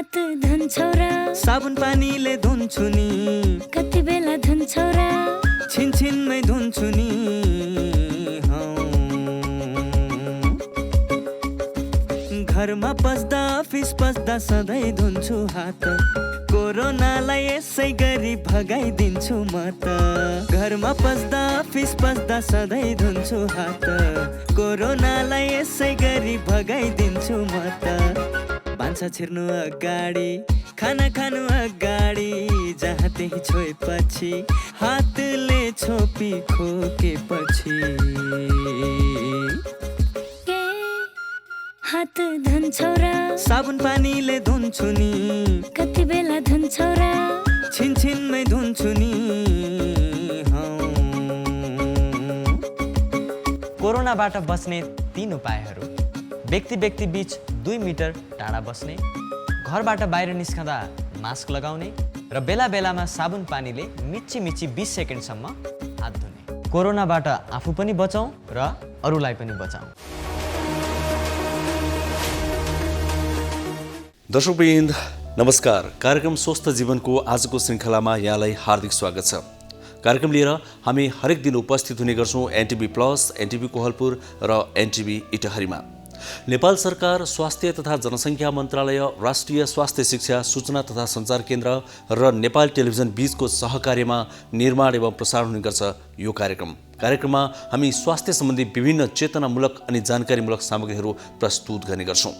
हात धुन्छौ र साबुन पानीले धुन्छु नि कति बेला धुन्छौ र छिनछिनमै धुन्छु नि घरमा पस्दा अफिस पस्दा सधैँ धुन्छु हात कोरोनालाई यसै गरी भगाइदिन्छु म त घरमा पस्दा अफिस पस्दा सधैँ धुन्छु हात कोरोनालाई यसै गरी भगाइदिन्छु म त भान्सा छिर्नु अगाडि खाना खानु अगाडि जहाँ त्यही छोएपछि हातले छोपी खोकेपछि हात धुन्छौ र साबुन पानीले धुन्छु नि कति बेला धुन्छौ र छिनछिनमै धुन्छु नि कोरोनाबाट बच्ने 3 उपायहरू। व्यक्ति बीच 2 मिटर टाढा बस्ने, घरबाट बाहिर निस्कँदा मास्क लगाउने र बेला बेलामा साबुन पानीले मिची 20 सेकेन्डसम्म हात धुने। कोरोनाबाट आफू पनि बचाउँ र अरूलाई पनि बचाउँ। दर्शकवृन्द नमस्कार। कार्यक्रम स्वस्थ जीवनको आजको श्रृङ्खलामा यहाँलाई हार्दिक स्वागत छ। कार्यक्रम लिएर हामी हरेक दिन उपस्थित हुने गर्छौँ एनटिभी प्लस, एनटिभी कोहलपुर र एनटिभी इटहरीमा। नेपाल सरकार स्वास्थ्य तथा जनसङ्ख्या मन्त्रालय, राष्ट्रिय स्वास्थ्य शिक्षा सूचना तथा सञ्चार केन्द्र र नेपाल टेलिभिजन बीचको सहकार्यमा निर्माण एवं प्रसारण हुने गर्छ यो कार्यक्रममा हामी स्वास्थ्य सम्बन्धी विभिन्न चेतनामूलक अनि जानकारीमूलक सामग्रीहरू प्रस्तुत गर्ने गर्छौँ।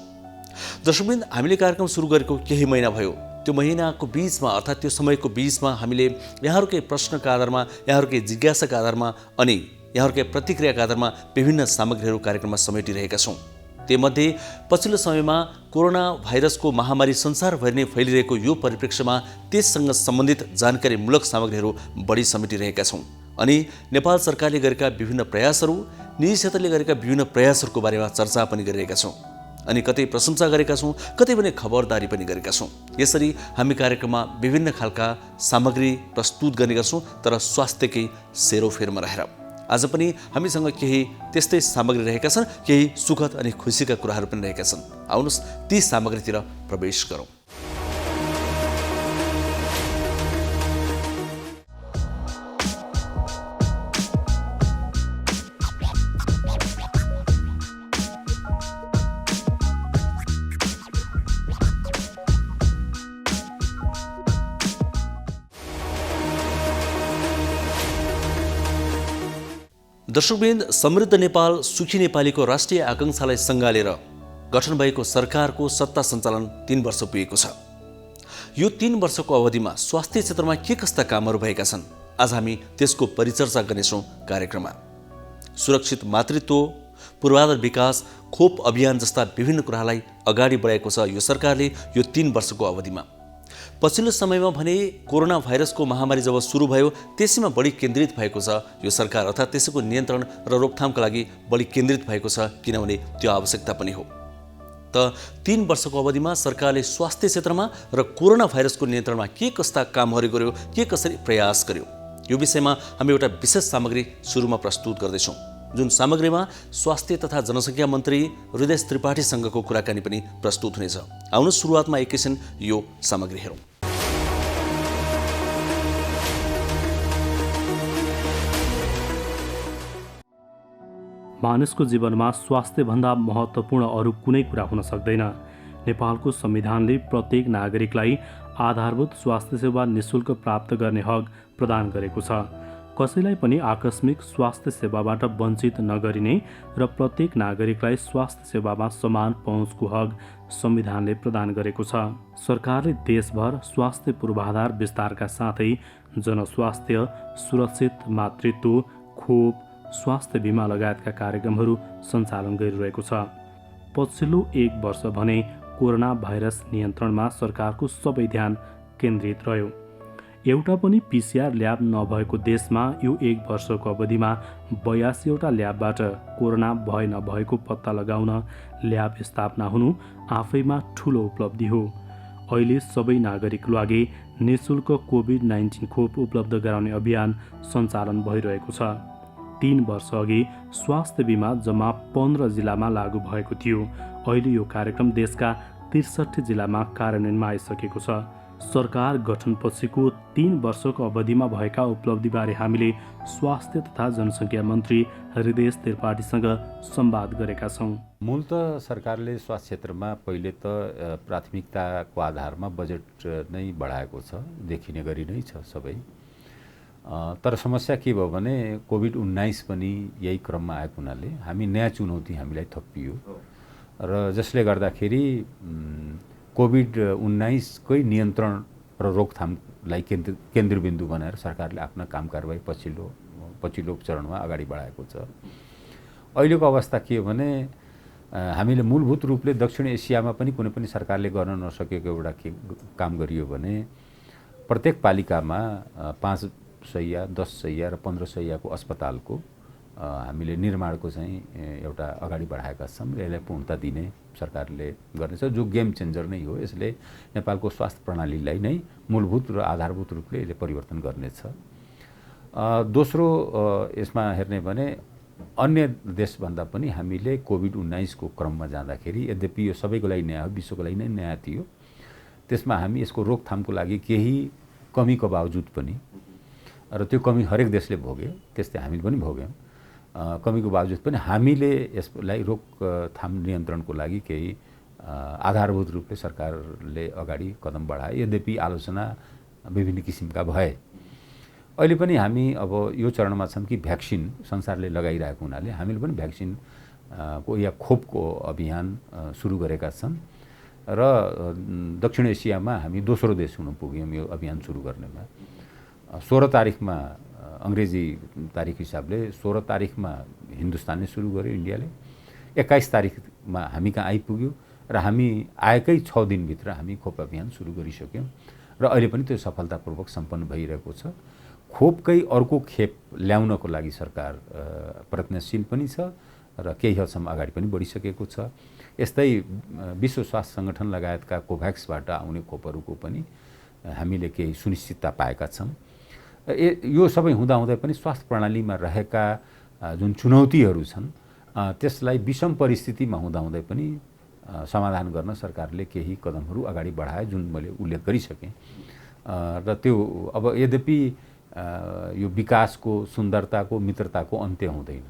दर्शकवृन्द, हामीले कार्यक्रम सुरु गरेको केही महिना भयो। त्यो महिनाको बीचमा अर्थात् त्यो समयको बीचमा हामीले यहाँहरूकै प्रश्नका आधारमा, यहाँहरूकै जिज्ञासाका आधारमा अनि यहाँहरूकै प्रतिक्रियाका आधारमा विभिन्न सामग्रीहरू कार्यक्रममा समेटिरहेका छौँ। त्योमध्ये पछिल्लो समयमा कोरोना भाइरसको महामारी संसारभरि नै फैलिरहेको यो परिप्रेक्ष्यमा त्यससँग सम्बन्धित जानकारीमूलक सामग्रीहरू बढी समेटिरहेका छौँ अनि नेपाल सरकारले गरेका विभिन्न प्रयासहरू, निजी क्षेत्रले गरेका विभिन्न प्रयासहरूको बारेमा चर्चा पनि गरिरहेका छौँ अनि कतै प्रशंसा गरेका छौँ, कतै पनि खबरदारी पनि गरेका छौँ। यसरी हामी कार्यक्रममा विभिन्न खालका सामग्री प्रस्तुत गर्ने गर्छौँ, तर स्वास्थ्यकै सेरोफेरमा रहेर। आज पनि हामीसँग केही त्यस्तै सामग्री रहेका छन्, केही सुखद अनि खुसीका कुराहरू पनि रहेका छन्। आउनुहोस् ती सामग्रीतिर प्रवेश गरौँ। दर्शकवृन्द, समृद्ध नेपाल सुखी नेपालीको राष्ट्रिय आकांक्षालाई सङ्गालेर गठन भएको सरकारको सत्ता सञ्चालन 3 वर्ष पुगेको छ। यो 3 वर्षको अवधिमा स्वास्थ्य क्षेत्रमा के कस्ता कामहरू भएका छन्, आज हामी त्यसको परिचर्चा गर्नेछौँ कार्यक्रममा। सुरक्षित मातृत्व, पूर्वाधार विकास, खोप अभियान जस्ता विभिन्न कुरालाई अगाडि बढाएको छ यो सरकारले यो 3 वर्षको अवधिमा। पछिल्लो समयमा भने कोरोना भाइरसको महामारी जब सुरु भयो त्यसैमा बढी केन्द्रित भएको छ यो सरकार, अर्थात् त्यसको नियन्त्रण र रोकथामका लागि बढी केन्द्रित भएको छ, किनभने त्यो आवश्यकता पनि हो। त 3 वर्षको अवधिमा सरकारले स्वास्थ्य क्षेत्रमा र कोरोना भाइरसको नियन्त्रणमा के कस्ता कामहरू गर्यो, के कसरी प्रयास गर्यो, यो विषयमा हामी एउटा विशेष सामग्री सुरुमा प्रस्तुत गर्दैछौँ, जुन सामग्रीमा स्वास्थ्य तथा जनसङ्ख्या मन्त्री हृदय त्रिपाठीसँगको कुराकानी पनि प्रस्तुत हुनेछ। आउनुहोस् सुरुवातमा एकैछिन यो सामग्री हेरौँ। मानिसको जीवनमा स्वास्थ्यभन्दा महत्त्वपूर्ण अरू कुनै कुरा हुन सक्दैन। नेपालको संविधानले प्रत्येक नागरिकलाई आधारभूत स्वास्थ्य सेवा निःशुल्क प्राप्त गर्ने हक प्रदान गरेको छ। कसैलाई पनि आकस्मिक स्वास्थ्य सेवाबाट वञ्चित नगरिने र प्रत्येक नागरिकलाई स्वास्थ्य सेवामा समान पहुँचको हक संविधानले प्रदान गरेको छ। सरकारले देशभर स्वास्थ्य पूर्वाधार विस्तारका साथै जनस्वास्थ्य, सुरक्षित मातृत्व, खोप, स्वास्थ्य बिमा लगायतका कार्यक्रमहरू सञ्चालन गरिरहेको छ। पछिल्लो 1 वर्ष भने कोरोना भाइरस नियन्त्रणमा सरकारको सबै ध्यान केन्द्रित रह्यो। एउटा पनि पिसिआर ल्याब नभएको देशमा यो 1 वर्षको अवधिमा 82वटा ल्याबबाट कोरोना भए नभएको पत्ता लगाउन ल्याब स्थापना हुनु आफैमा ठुलो उपलब्धि हो। अहिले सबै नागरिकको लागि निःशुल्क कोभिड-19 खोप उपलब्ध गराउने अभियान सञ्चालन भइरहेको छ। 3 वर्ष अघि स्वास्थ्य बिमा जम्मा 15 जिल्लामा लागू भएको थियो। अहिले यो कार्यक्रम देशका 63 जिल्लामा कार्यान्वयनमा आइसकेको छ। सरकार गठनपछिको 3 वर्षको अवधिमा भएका उपलब्धिबारे हामीले स्वास्थ्य तथा जनसङ्ख्या मन्त्री हृदयेश त्रिपाठीसँग संवाद गरेका छौँ। मूलत सरकारले स्वास्थ्य क्षेत्रमा पहिले त प्राथमिकताको आधारमा बजेट नै बढाएको छ, देखिने गरी नै छ सबै। तर समस्या के भयो भने कोभिड-19 पनि यही क्रममा आएको हुनाले हामी नयाँ चुनौती हामीलाई थपियो र जसले गर्दाखेरि कोभिड-19 कै नियन्त्रण र रोकथामलाई केन्द्रबिन्दु बनाएर सरकारले आफ्ना काम कारबाही पछिल्लो चरणमा अगाडि बढाएको छ। अहिलेको अवस्था के हो भने हामीले मूलभूत रूपले दक्षिण एसियामा पनि कुनै पनि सरकारले गर्न नसकेको एउटा काम गरियो भने प्रत्येक पालिकामा 5 शैय्या, 10 शैय्या र 15 शैय्याको अस्पतालको हामीले निर्माणको चाहिँ एउटा अगाडि बढाएका छौँ। यसलाई पूर्णता दिने सरकारले गर्नेछ, जो गेम चेन्जर नै हो। यसले नेपालको स्वास्थ्य प्रणालीलाई नै मूलभूत र आधारभूत रूपले यसले परिवर्तन गर्नेछ। दोस्रो यसमा हेर्ने भने अन्य देशभन्दा पनि हामीले कोभिड-19 को क्रममा जाँदाखेरि, यद्यपि यो सबैको लागि नयाँ हो, विश्वको लागि नै नयाँ थियो, त्यसमा हामी यसको रोकथामको लागि केही कमीको बावजुद पनि, र त्यो कमी हरेक देशले भोग्यो, त्यस्तै हामीले पनि भोग्यौँ, कमीको बावजुद पनि हामीले यसलाई रोकथाम नियन्त्रणको लागि केही आधारभूत रूपले सरकारले अगाडि कदम बढाए। यद्यपि आलोचना विभिन्न किसिमका भए। अहिले पनि हामी अब यो चरणमा छौँ कि भ्याक्सिन संसारले लगाइरहेको हुनाले हामीले पनि भ्याक्सिन को या खोपको अभियान सुरु गरेका छौँ र दक्षिण एसियामा हामी दोस्रो देश हुन पुग्यौँ यो अभियान सुरु गर्नेमा। 16 तारिखमा अङ्ग्रेजी तारिख हिसाबले 16 तारिखमा हिन्दुस्तानले सुरु गर्यो, इन्डियाले 21 तारिखमा हामी कहाँ आइपुग्यो र हामी आएकै 6 दिनभित्र हामी खोप अभियान सुरु गरिसक्यौँ र अहिले पनि त्यो सफलतापूर्वक सम्पन्न भइरहेको छ। खोपकै अर्को खेप ल्याउनको लागि सरकार प्रयत्नशील पनि छ र केही हदसम्म अगाडि पनि बढिसकेको छ। यस्तै विश्व स्वास्थ्य सङ्गठन लगायतका कोभ्याक्सबाट आउने खोपहरूको पनि हामीले केही सुनिश्चितता पाएका छौँ। यो सबै हुँदाहुँदै पनि स्वास्थ्य प्रणालीमा रहेका जुन चुनौतीहरू छन् त्यसलाई विषम परिस्थितिमा हुँदाहुँदै पनि समाधान गर्न सरकारले केही कदमहरू अगाडि बढाए, जुन मैले उल्लेख गरिसकेँ। र त्यो अब यद्यपि यो विकासको, सुन्दरताको, मित्रताको अन्त्य हुँदैन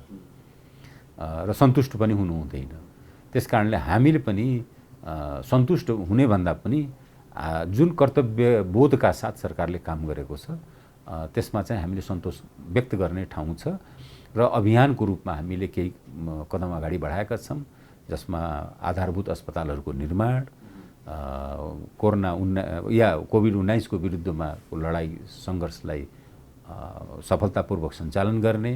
र सन्तुष्ट पनि हुनु हुँदैन। त्यस कारणले हामीले पनि सन्तुष्ट हुने भन्दा पनि जुन कर्तव्य बोधका साथ सरकारले काम गरेको छ त्यसमा चाहिँ हामीले सन्तोष व्यक्त गर्ने ठाउँ छ र अभियानको रूपमा हामीले केही कदम अगाडि बढाएका छौँ, जसमा आधारभूत अस्पतालहरूको निर्माण, कोभिड-19 को विरुद्धमा लडाइँ सङ्घर्षलाई सफलतापूर्वक सञ्चालन गर्ने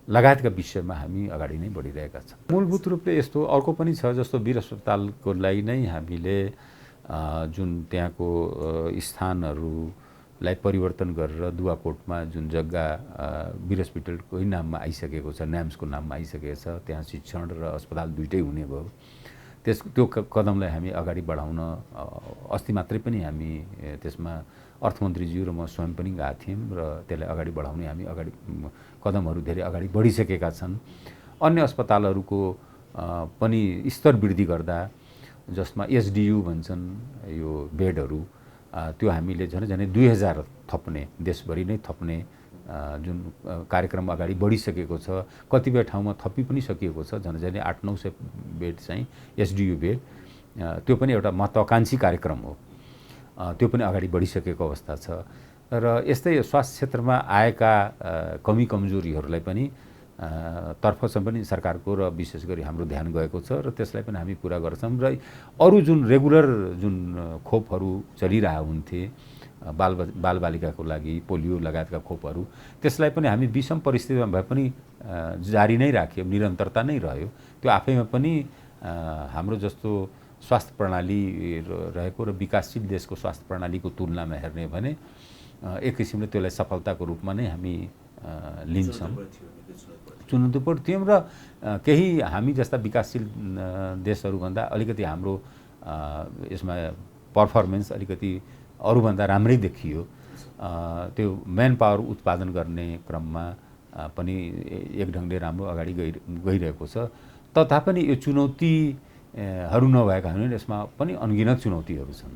लगायतका विषयमा हामी अगाडि नै बढिरहेका छौँ। मूलभूत रूपले यस्तो अर्को पनि छ, जस्तो वीर अस्पतालको लागि नै हामीले जुन त्यहाँको स्थानहरूलाई परिवर्तन गरेर दुवाकोटमा जुन जग्गा वीर हस्पिटलकै नाममा आइसकेको छ, न्याम्सको नाममा आइसकेको छ, त्यहाँ शिक्षण र अस्पताल दुइटै हुने भयो। त्यो कदमलाई हामी अगाडि बढाउन अस्ति मात्रै पनि हामी त्यसमा अर्थमन्त्रीज्यू र म स्वयं पनि गएका थियौँ र त्यसलाई अगाडि बढाउने हामी कदमहरू धेरै अगाडि बढिसकेका छन्। अन्य अस्पतालहरूको पनि स्तर वृद्धि गर्दा, जसमा एसडियू भन्छन् यो बेडहरू, त्यो हामीले झनै 2000 थप्ने, देशभरि नै थप्ने जुन कार्यक्रम अगाडि बढिसकेको छ। कतिपय ठाउँमा थपि पनि सकिएको छ, झनै 800-900 बेड चाहिँ एसडियू बेड। त्यो पनि एउटा महत्त्वाकाङ्क्षी कार्यक्रम हो, त्यो पनि अगाडि बढिसकेको अवस्था छ। र यस्तै स्वास्थ्य क्षेत्रमा आएका कमी कमजोरीहरूलाई पनि तर्फसम्म पनि सरकारको र विशेष गरी हाम्रो ध्यान गएको छ र त्यसलाई पनि हामी पुरा गर्छौँ। र अरू जुन रेगुलर जुन खोपहरू चलिरहेका हुन्थे बालबालिकाको लागि, पोलियो लगायतका खोपहरू, त्यसलाई पनि हामी विषम परिस्थितिमा भए पनि जारी नै राख्यौँ, निरन्तरता नै रह्यो। त्यो आफैमा पनि हाम्रो जस्तो स्वास्थ्य प्रणाली रहेको र विकासशील देशको स्वास्थ्य प्रणालीको तुलनामा हेर्ने भने एक किसिमले त्यसलाई सफलताको रूपमा नै हामी लिन्छौँ। चुनौतीपूर्ण थियौँ र केही हामी जस्ता विकासशील देशहरूभन्दा अलिकति हाम्रो यसमा पर्फर्मेन्स अलिकति अरूभन्दा राम्रै देखियो। त्यो म्यान पावर उत्पादन गर्ने क्रममा पनि एक ढङ्गले राम्रो अगाडि गइरहेको छ। तथापि यो चुनौती हरू नभएका हुनाले यसमा पनि अनगिनत चुनौतीहरू छन्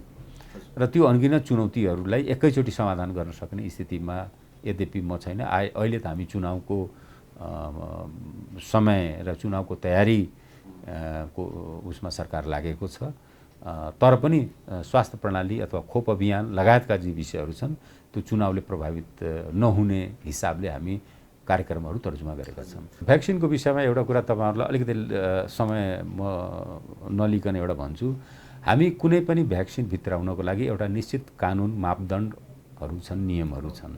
र त्यो अनगिनत चुनौतीहरूलाई एकैचोटि समाधान गर्न सक्ने स्थितिमा यद्यपि म छैन। अहिले त हामी चुनावको समय र चुनावको तयारी को उसमा सरकार लागेको छ, तर पनि स्वास्थ्य प्रणाली अथवा खोप अभियान लगायतका जे विषयहरू छन् त्यो चुनावले प्रभावित नहुने हिसाबले हामी कार्यक्रमहरू तर्जुमा गरेका छौँ। भ्याक्सिनको विषयमा एउटा कुरा तपाईँहरूलाई अलिकति समय म नलिकन एउटा भन्छु। हामी कुनै पनि भ्याक्सिन भित्राउनको लागि एउटा निश्चित कानुन मापदण्डहरू छन्, नियमहरू छन्।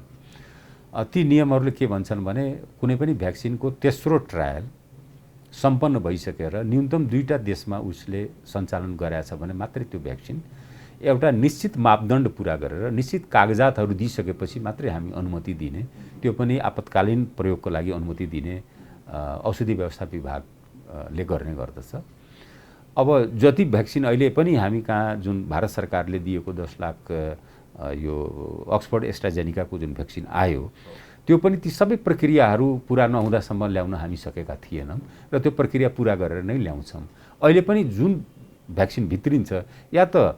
ती नियमहरूले के भन्छन् भने कुनै पनि भ्याक्सिनको तेस्रो ट्रायल सम्पन्न भइसकेर न्यूनतम 2टा देशमा उसले सञ्चालन गराएछ भने मात्रै त्यो भ्याक्सिन एउटा निश्चित मापदण्ड पुरा गरेर निश्चित कागजातहरू दिइसकेपछि मात्रै हामी अनुमति दिने, त्यो पनि आपतकालीन प्रयोगको लागि अनुमति दिने औषधि व्यवस्था विभागले गर्ने गर्दछ। अब जति भ्याक्सिन अहिले पनि हामी कहाँ जुन भारत सरकारले दिएको 10 लाख यो अक्सफोर्ड एस्ट्राजेनिकाको जुन भ्याक्सिन आयो त्यो पनि ती सबै प्रक्रियाहरू पुरा नहुँदासम्म ल्याउन हामी सकेका थिएनौँ र त्यो प्रक्रिया पुरा गरेर नै ल्याउँछौँ। अहिले पनि जुन भ्याक्सिन भित्रिन्छ या त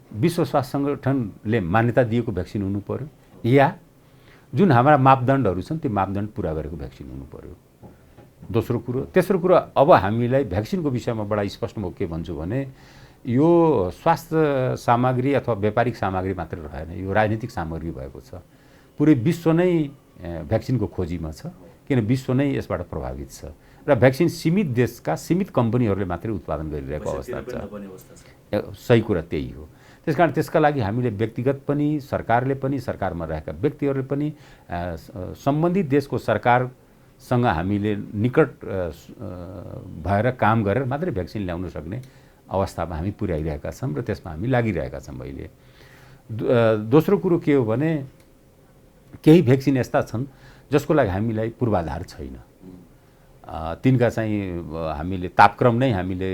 विश्व स्वास्थ्य सङ्गठनले मान्यता दिएको भ्याक्सिन हुनु पर्यो या जुन हाम्रा मापदण्डहरू छन् त्यो मापदण्ड पुरा गरेको भ्याक्सिन हुनु पर्यो। दोस्रो कुरो, तेस्रो कुरो, अब हामीलाई भ्याक्सिनको विषयमा बडा स्पष्ट म के भन्छु भने यो स्वास्थ्य सामग्री अथवा व्यापारिक सामग्री मात्रै रहेन, यो राजनीतिक सामग्री भएको छ। पुरै विश्व नै भ्याक्सिनको खोजीमा छ, किन विश्व नै यसबाट प्रभावित छ र भ्याक्सिन सीमित देशका सीमित कम्पनीहरूले मात्रै उत्पादन गरिरहेको अवस्था छ। सही कुरा त्यही हो। त्यसकारण त्यसका लागि हामीले व्यक्तिगत पनि, सरकारले पनि, सरकारमा रहेका व्यक्तिहरूले पनि सम्बन्धित देशको सरकारसँग हामीले निकट भएर काम गरेर मात्रै भ्याक्सिन ल्याउन सक्ने अवस्थामा हामी पुर्याइरहेका छौँ र त्यसमा हामी लागिरहेका छौँ अहिले। दोस्रो कुरो के हो भने केही भ्याक्सिन यस्ता छन् जसको लागि हामीलाई पूर्वाधार छैन। तिनका चाहिँ हामीले तापक्रम नै हामीले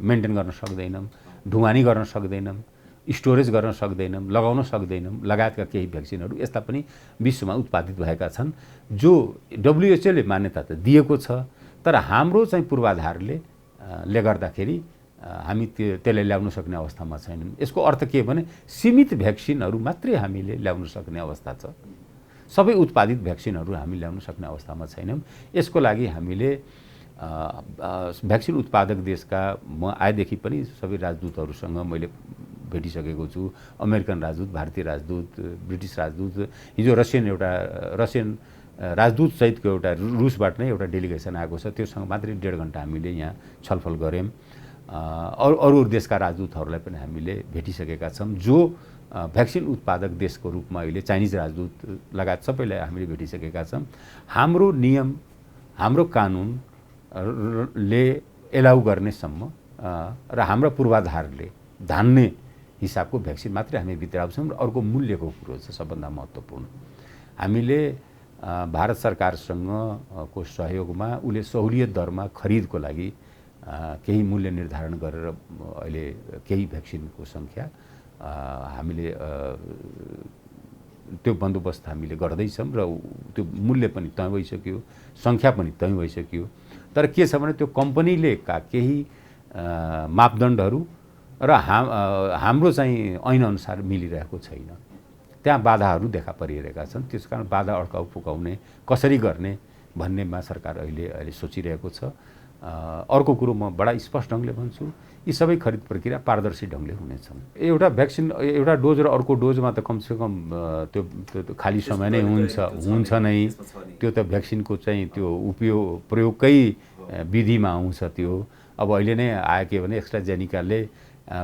मेन्टेन गर्न सक्दैनौँ, ढुवानी गर्न सक्दैनौँ, स्टोरेज गर्न सक्दैनौँ, लगाउन सक्दैनौँ लगायतका केही भ्याक्सिनहरू यस्ता पनि विश्वमा उत्पादित भएका छन् जो WHO ले मान्यता त दिएको छ, तर हाम्रो चाहिँ पूर्वाधारले गर्दाखेरि हामी त्यसलाई ल्याउन सक्ने अवस्थामा छैनौँ। यसको अर्थ के भने सीमित भ्याक्सिनहरू मात्रै हामीले ल्याउन सक्ने अवस्था छ, सबै उत्पादित भ्याक्सिनहरू हामी ल्याउन सक्ने अवस्थामा छैनौँ। यसको लागि हामीले भ्याक्सिन उत्पादक देशका म आएदेखि पनि सबै राजदूतहरूसँग मैले भेटिसकेको छु। अमेरिकन राजदूत, भारतीय राजदूत, ब्रिटिस राजदूत, हिजो रसियन राजदूत सहितको एउटा रुसबाट नै एउटा डेलिगेसन आएको छ, त्योसँग मात्रै 1.5 घन्टा हामीले यहाँ छलफल गऱ्यौँ। अरू देशका राजदूतहरूलाई पनि हामीले भेटिसकेका छौँ जो भ्याक्सिन उत्पादक देशको रूपमा अहिले चाइनिज राजदूत लगायत सबैलाई हामीले भेटिसकेका छौँ। हाम्रो नियम, हाम्रो कानुनले एलाउ गर्नेसम्म र हाम्रो पूर्वाधारले धान्ने हिसाबको भ्याक्सिन मात्रै हामी भित्राउँछौँ। र अर्को मूल्यको कुरो छ सबभन्दा महत्त्वपूर्ण, हामीले भारत सरकारसँग को सहयोगमा उसले सहुलियत दरमा खरिदको लागि केही मूल्य निर्धारण गरेर अहिले केही भ्याक्सिनको सङ्ख्या हामीले त्यो बन्दोबस्त हामीले गर्दैछौँ र त्यो मूल्य पनि तय भइसक्यो, सङ्ख्या पनि तय भइसक्यो। तर के छ भने त्यो कम्पनीले केही मापदण्डहरू र हाम्रो चाहिँ ऐनअनुसार मिलिरहेको छैन, त्यहाँ बाधाहरू देखा परिरहेका छन्। त्यस कारण बाधा अड्काउ पुकाउने कसरी गर्ने भन्नेमा सरकार अहिले सोचिरहेको छ। अर्को कुरो म बडा स्पष्ट ढङ्गले भन्छु, यी सबै खरिद प्रक्रिया पारदर्शी ढङ्गले हुनेछन्। एउटा भ्याक्सिन एउटा डोज र अर्को डोजमा त कमसेकम त्यो खाली समय नै हुन्छ नै। त्यो त भ्याक्सिनको चाहिँ त्यो प्रयोगकै विधिमा आउँछ त्यो। अब अहिले नै आयो के भने एस्ट्राजेनिकाले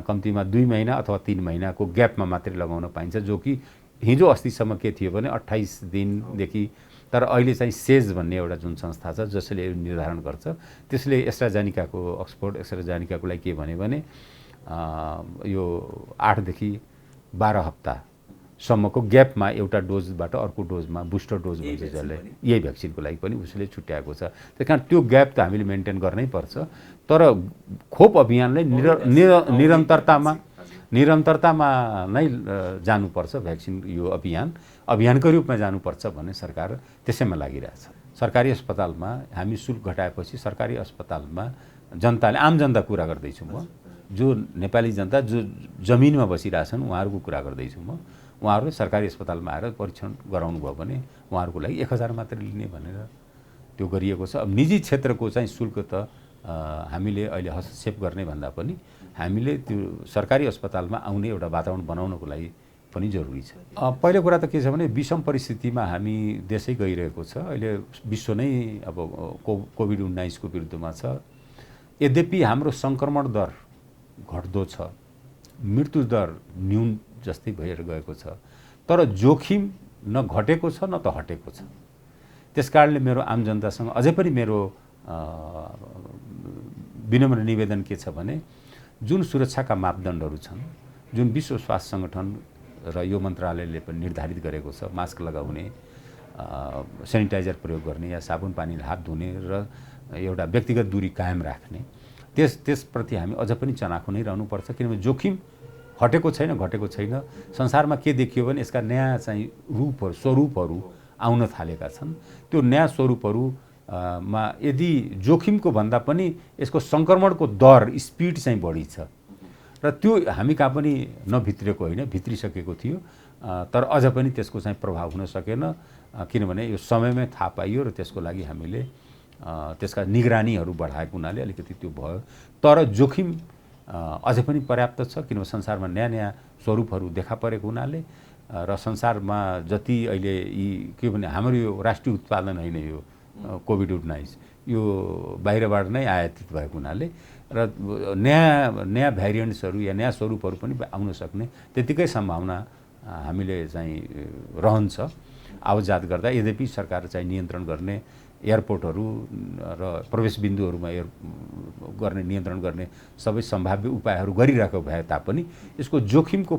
कम्तीमा 2 महिना अथवा 3 महिनाको ग्यापमा मात्रै लगाउन पाइन्छ, जो कि हिजो अस्तिसम्म के थियो भने 28 दिनदेखि। तर अहिले चाहिँ सेज भन्ने एउटा जुन संस्था छ जसले निर्धारण गर्छ, त्यसले एस्ट्राजेनिकाको अक्सफोर्ड एस्ट्राजेनिकाको लागि के भने यो 8 देखि 12 हप्तासम्मको ग्यापमा एउटा डोजबाट अर्को डोजमा बुस्टर डोज भन्छ जसले, यही भ्याक्सिनको लागि पनि उसले छुट्याएको छ। त्यस कारण त्यो ग्याप त हामीले मेन्टेन गर्नै पर्छ। तर खोप अभियानलाई निरन्तरतामा नै जानुपर्छ। भ्याक्सिन यो अभियानकै रूपमा जानुपर्छ भन्ने सरकार त्यसैमा लागिरहेछ। सरकारी अस्पतालमा हामी शुल्क घटाएपछि सरकारी अस्पतालमा जनताले आम जनता कुरा गर्दैछु म, जो नेपाली जनता जो जमिनमा बसिरहेछन् उहाँहरूको कुरा गर्दैछु म। उहाँहरूले सरकारी अस्पतालमा आएर परीक्षण गराउनु भयो भने उहाँहरूको लागि 1000 मात्र लिने भनेर त्यो गरिएको छ। अब निजी क्षेत्रको चाहिँ शुल्क त हामीले अहिले हस्तक्षेप गर्ने भन्दा पनि हामीले त्यो सरकारी अस्पतालमा आउने एउटा वातावरण बनाउनको लागि पनि जरुरी छ। पहिलो कुरा त के छ भने विषम परिस्थितिमा हामी देशै गइरहेको छ। अहिले विश्व नै अब कोभिड-19 को विरुद्धमा छ। यद्यपि हाम्रो सङ्क्रमण दर घट्दो छ, मृत्यु दर न्यून जस्तै भएर गएको छ, तर जोखिम न घटेको छ न त हटेको छ। त्यसकारणले मेरो आम जनतासँग अझै पनि मेरो विनम्र निवेदन के छ भने जुन सुरक्षाका मापदण्डहरू छन्, जुन विश्व स्वास्थ्य सङ्गठन र यो मन्त्रालयले पनि निर्धारित गरेको छ, मास्क लगाउने, सेनिटाइजर प्रयोग गर्ने या साबुन पानीले हात धुने र एउटा व्यक्तिगत दूरी कायम राख्ने, त्यसप्रति हामी अझ पनि चनाखो नै रहनुपर्छ। किनभने जोखिम हटेको छैन, घटेको छैन। संसारमा के देखियो भने यसका नयाँ चाहिँ स्वरूपहरू आउन थालेका छन्। त्यो नयाँ स्वरूपहरूमा यदि जोखिमको भन्दा पनि यसको सङ्क्रमणको दर स्पिड चाहिँ बढी छ र त्यो हामी कहाँ पनि नभित्रिएको होइन, भित्रिसकेको थियो, तर अझ पनि त्यसको चाहिँ प्रभाव हुन सकेन। किनभने यो समयमै थाहा पाइयो र त्यसको लागि हामीले त्यसका निगरानीहरू बढाएको हुनाले अलिकति त्यो भयो। तर जोखिम अझै पनि पर्याप्त छ, किनभने संसारमा नयाँ नयाँ स्वरूपहरू देखा परेको हुनाले र संसारमा जति अहिले यी के भने हाम्रो यो राष्ट्रिय उत्पादन होइन, यो कोभिड-19 यो बाहिरबाट नै आयातित भएको हुनाले र नयाँ भ्यारिएन्ट्सहरू या नयाँ स्वरूपहरू पनि आउन सक्ने त्यतिकै सम्भावना हामीले चाहिँ रहन्छ आवतजात गर्दा। यद्यपि सरकार चाहिँ नियन्त्रण गर्ने एयरपोर्टहरू र प्रवेश बिन्दुहरूमा गर्ने नियन्त्रण गर्ने सबै सम्भाव्य उपायहरू गरिरहेको भए तापनि यसको जोखिमको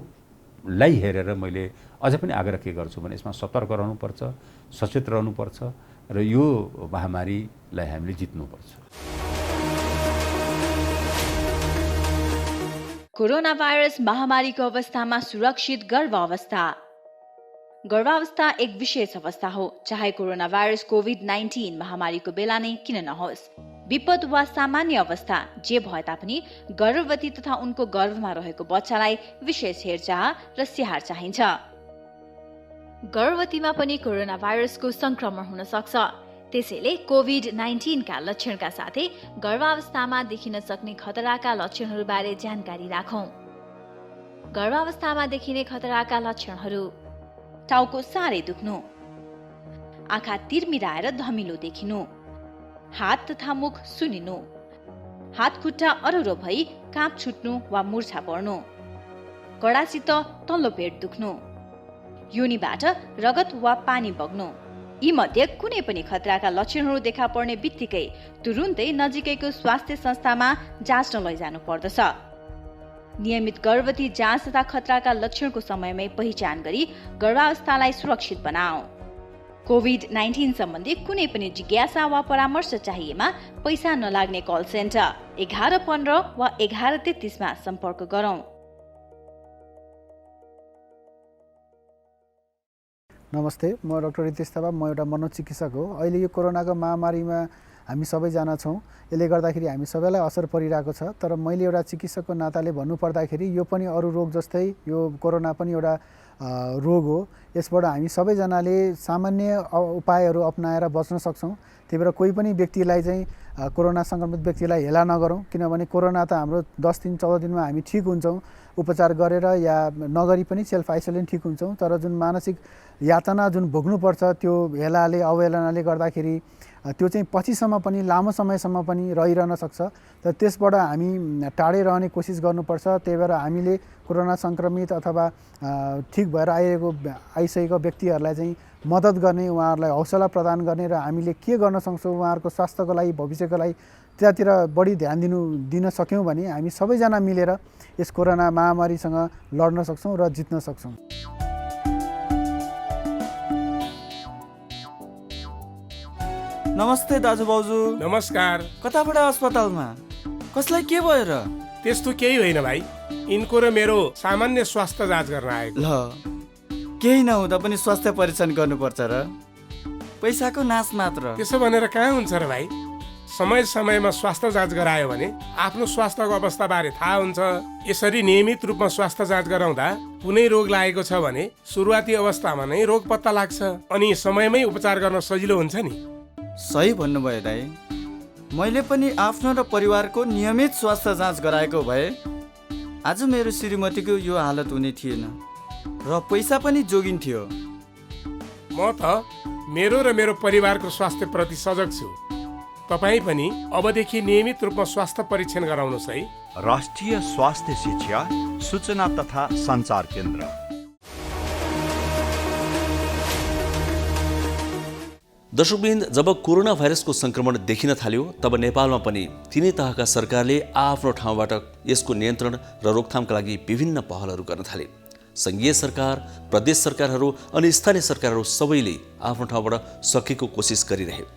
लाई हेरेर मैले अझ पनि आग्रह के गर्छु भने यसमा सतर्क रहनुपर्छ, सचेत रहनुपर्छ र यो महामारीलाई हामीले जित्नुपर्छ। कोरोना भाइरस महामारीको अवस्थामा सुरक्षित गर्भावस्था। गर्भावस्था एक विशेष अवस्था हो, चाहे कोरोना भाइरस कोभिड-19 महामारीको बेला नै किन नहोस्। विपद वा सामान्य अवस्था जे भए तापनि गर्भवती तथा उनको गर्भमा रहेको बच्चालाई विशेष हेरचाह र स्याहार चाहिन्छ। गर्भवतीमा पनि कोरोना भाइरसको संक्रमण हुन सक्छ। त्यसैले कोभिड-19 का लक्षणका साथै गर्भावस्थामा देखिन सक्ने खतराका लक्षणहरूबारे जानकारी राखौं। गर्भावस्थामा देखिने खतराका लक्षणहरू: टाउको साह्रै दुख्नु, आँखा तिरमिराएर धमिलो देखिनु, हात तथा मुख सुनिनु, हात खुट्टा अरुरो भई काँप छुट्नु वा मुर्छा पर्नु, कडासित तल्लो पेट दुख्नु, योनिबाट रगत वा पानी बग्नु। यी मध्ये कुनै पनि खतराका लक्षणहरू देखा पर्ने बित्तिकै तुरुन्तै नजिकैको स्वास्थ्य संस्थामा जाँच्न लैजानु पर्दछ। नियमित गर्भवती जाँच तथा खतराका लक्षणको समयमै पहिचान गरी गर्भावस्थालाई सुरक्षित बनाऊ। कोभिड-19 सम्बन्धी कुनै पनि जिज्ञासा वा परामर्श चाहिएमा पैसा नलाग्ने कल सेन्टर 1115 वा 1133 मा सम्पर्क गरौँ। नमस्ते, म डाक्टर रितेश थापा, म एउटा मनोचिकित्सक हो। अहिले यो कोरोनाको महामारीमा हामी सबैजना छौँ। यसले गर्दाखेरि हामी सबैलाई असर परिरहेको छ। तर मैले एउटा चिकित्सकको नाताले भन्नुपर्दाखेरि यो पनि अरू रोग जस्तै यो कोरोना पनि एउटा रोग हो। यसबाट हामी सबैजनाले सामान्य उपायहरू अपनाएर बच्न सक्छौँ। त्यही भएर कोही पनि व्यक्तिलाई चाहिँ कोरोना सङ्क्रमित व्यक्तिलाई हेला नगरौँ, किनभने कोरोना त हाम्रो 10 दिन 14 दिनमा हामी ठिक हुन्छौँ, उपचार गरेर या नगरी पनि सेल्फ आइसोलेसन ठिक हुन्छौँ। तर जुन मानसिक यातना जुन भोग्नुपर्छ त्यो हेलाले अवहेलनाले गर्दाखेरि त्यो चाहिँ पछिसम्म पनि लामो समयसम्म पनि रहिरहन सक्छ। तर त्यसबाट हामी टाढै रहने कोसिस गर्नुपर्छ। त्यही भएर हामीले कोरोना सङ्क्रमित अथवा ठिक भएर आइसकेको व्यक्तिहरूलाई चाहिँ मद्दत गर्ने, उहाँहरूलाई हौसला प्रदान गर्ने र हामीले के गर्न सक्छौँ उहाँहरूको स्वास्थ्यको लागि, भविष्यको लागि त्यतातिर बढी ध्यान दिन सक्यौँ भने हामी सबैजना मिलेर यस कोरोना महामारीसँग लड्न सक्छौँ र जित्न सक्छौँ। नमस्ते दाजु भाउजू। नमस्कार। कताबाट अस्पतालमा? कसलाई के भयो र? त्यस्तो केही होइन भाइ, यिनको र मेरो सामान्य स्वास्थ्य जाँच गर्न आएको। ल, केही नहुँदा पनि स्वास्थ्य परीक्षण गर्नुपर्छ र? पैसाको नाश मात्र। त्यसो भनेर कहाँ हुन्छ र भाइ? समय समयमा स्वास्थ्य जाँच गरायो भने आफ्नो स्वास्थ्यको अवस्थाबारे थाहा हुन्छ। यसरी नियमित रूपमा स्वास्थ्य जाँच गराउँदा कुनै रोग लागेको छ भने सुरुवाती अवस्थामा नै रोग पत्ता लाग्छ अनि समयमै उपचार गर्न सजिलो हुन्छ नि। सही भन्नुभयो दाइ। मैले पनि आफ्नो र परिवारको नियमित स्वास्थ्य जाँच गराएको भए आज मेरो श्रीमतीको यो हालत हुने थिएन र पैसा पनि जोगिन्थ्यो। म त मेरो र मेरो परिवारको स्वास्थ्यप्रति सजग छु। तपाईँ पनि अबदेखि नियमित रूपमा स्वास्थ्य परीक्षण गराउनुहोस् है। राष्ट्रिय स्वास्थ्य शिक्षा सूचना तथा सञ्चार केन्द्र। दर्शकवृन्द, जब कोरोना भाइरसको संक्रमण देखिन थाल्यो तब नेपालमा पनि तिनै तहका सरकारले आफ्नो ठाउँबाट यसको नियन्त्रण र रोकथामका लागि विभिन्न पहलहरू गर्न थाले। संघीय सरकार, प्रदेश सरकारहरू अनि स्थानीय सरकारहरू सबैले आफ्नो ठाउँबाट सकेको कोसिस गरिरहे।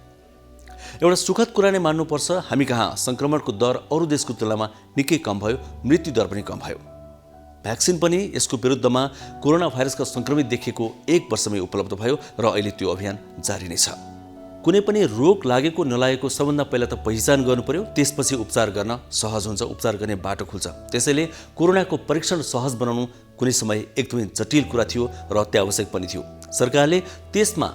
एउटा सुखद कुरा नै मान्नुपर्छ, हामी कहाँ संक्रमणको दर अरू देशको तुलनामा निकै कम भयो, मृत्यु दर पनि कम भयो। भ्याक्सिन पनि यसको विरुद्धमा कोरोना भाइरसका संक्रमित देखिएको 1 वर्षमै उपलब्ध भयो र अहिले त्यो अभियान जारी नै छ। कुनै पनि रोग लागेको नलागेको सबभन्दा पहिला त पहिचान गर्नु पर्यो, त्यसपछि उपचार गर्न सहज हुन्छ, उपचार गर्ने बाटो खुल्छ। त्यसैले कोरोनाको परीक्षण सहज बनाउनु कुनै समय एकदमै जटिल कुरा थियो र अत्यावश्यक पनि थियो। सरकारले त्यसमा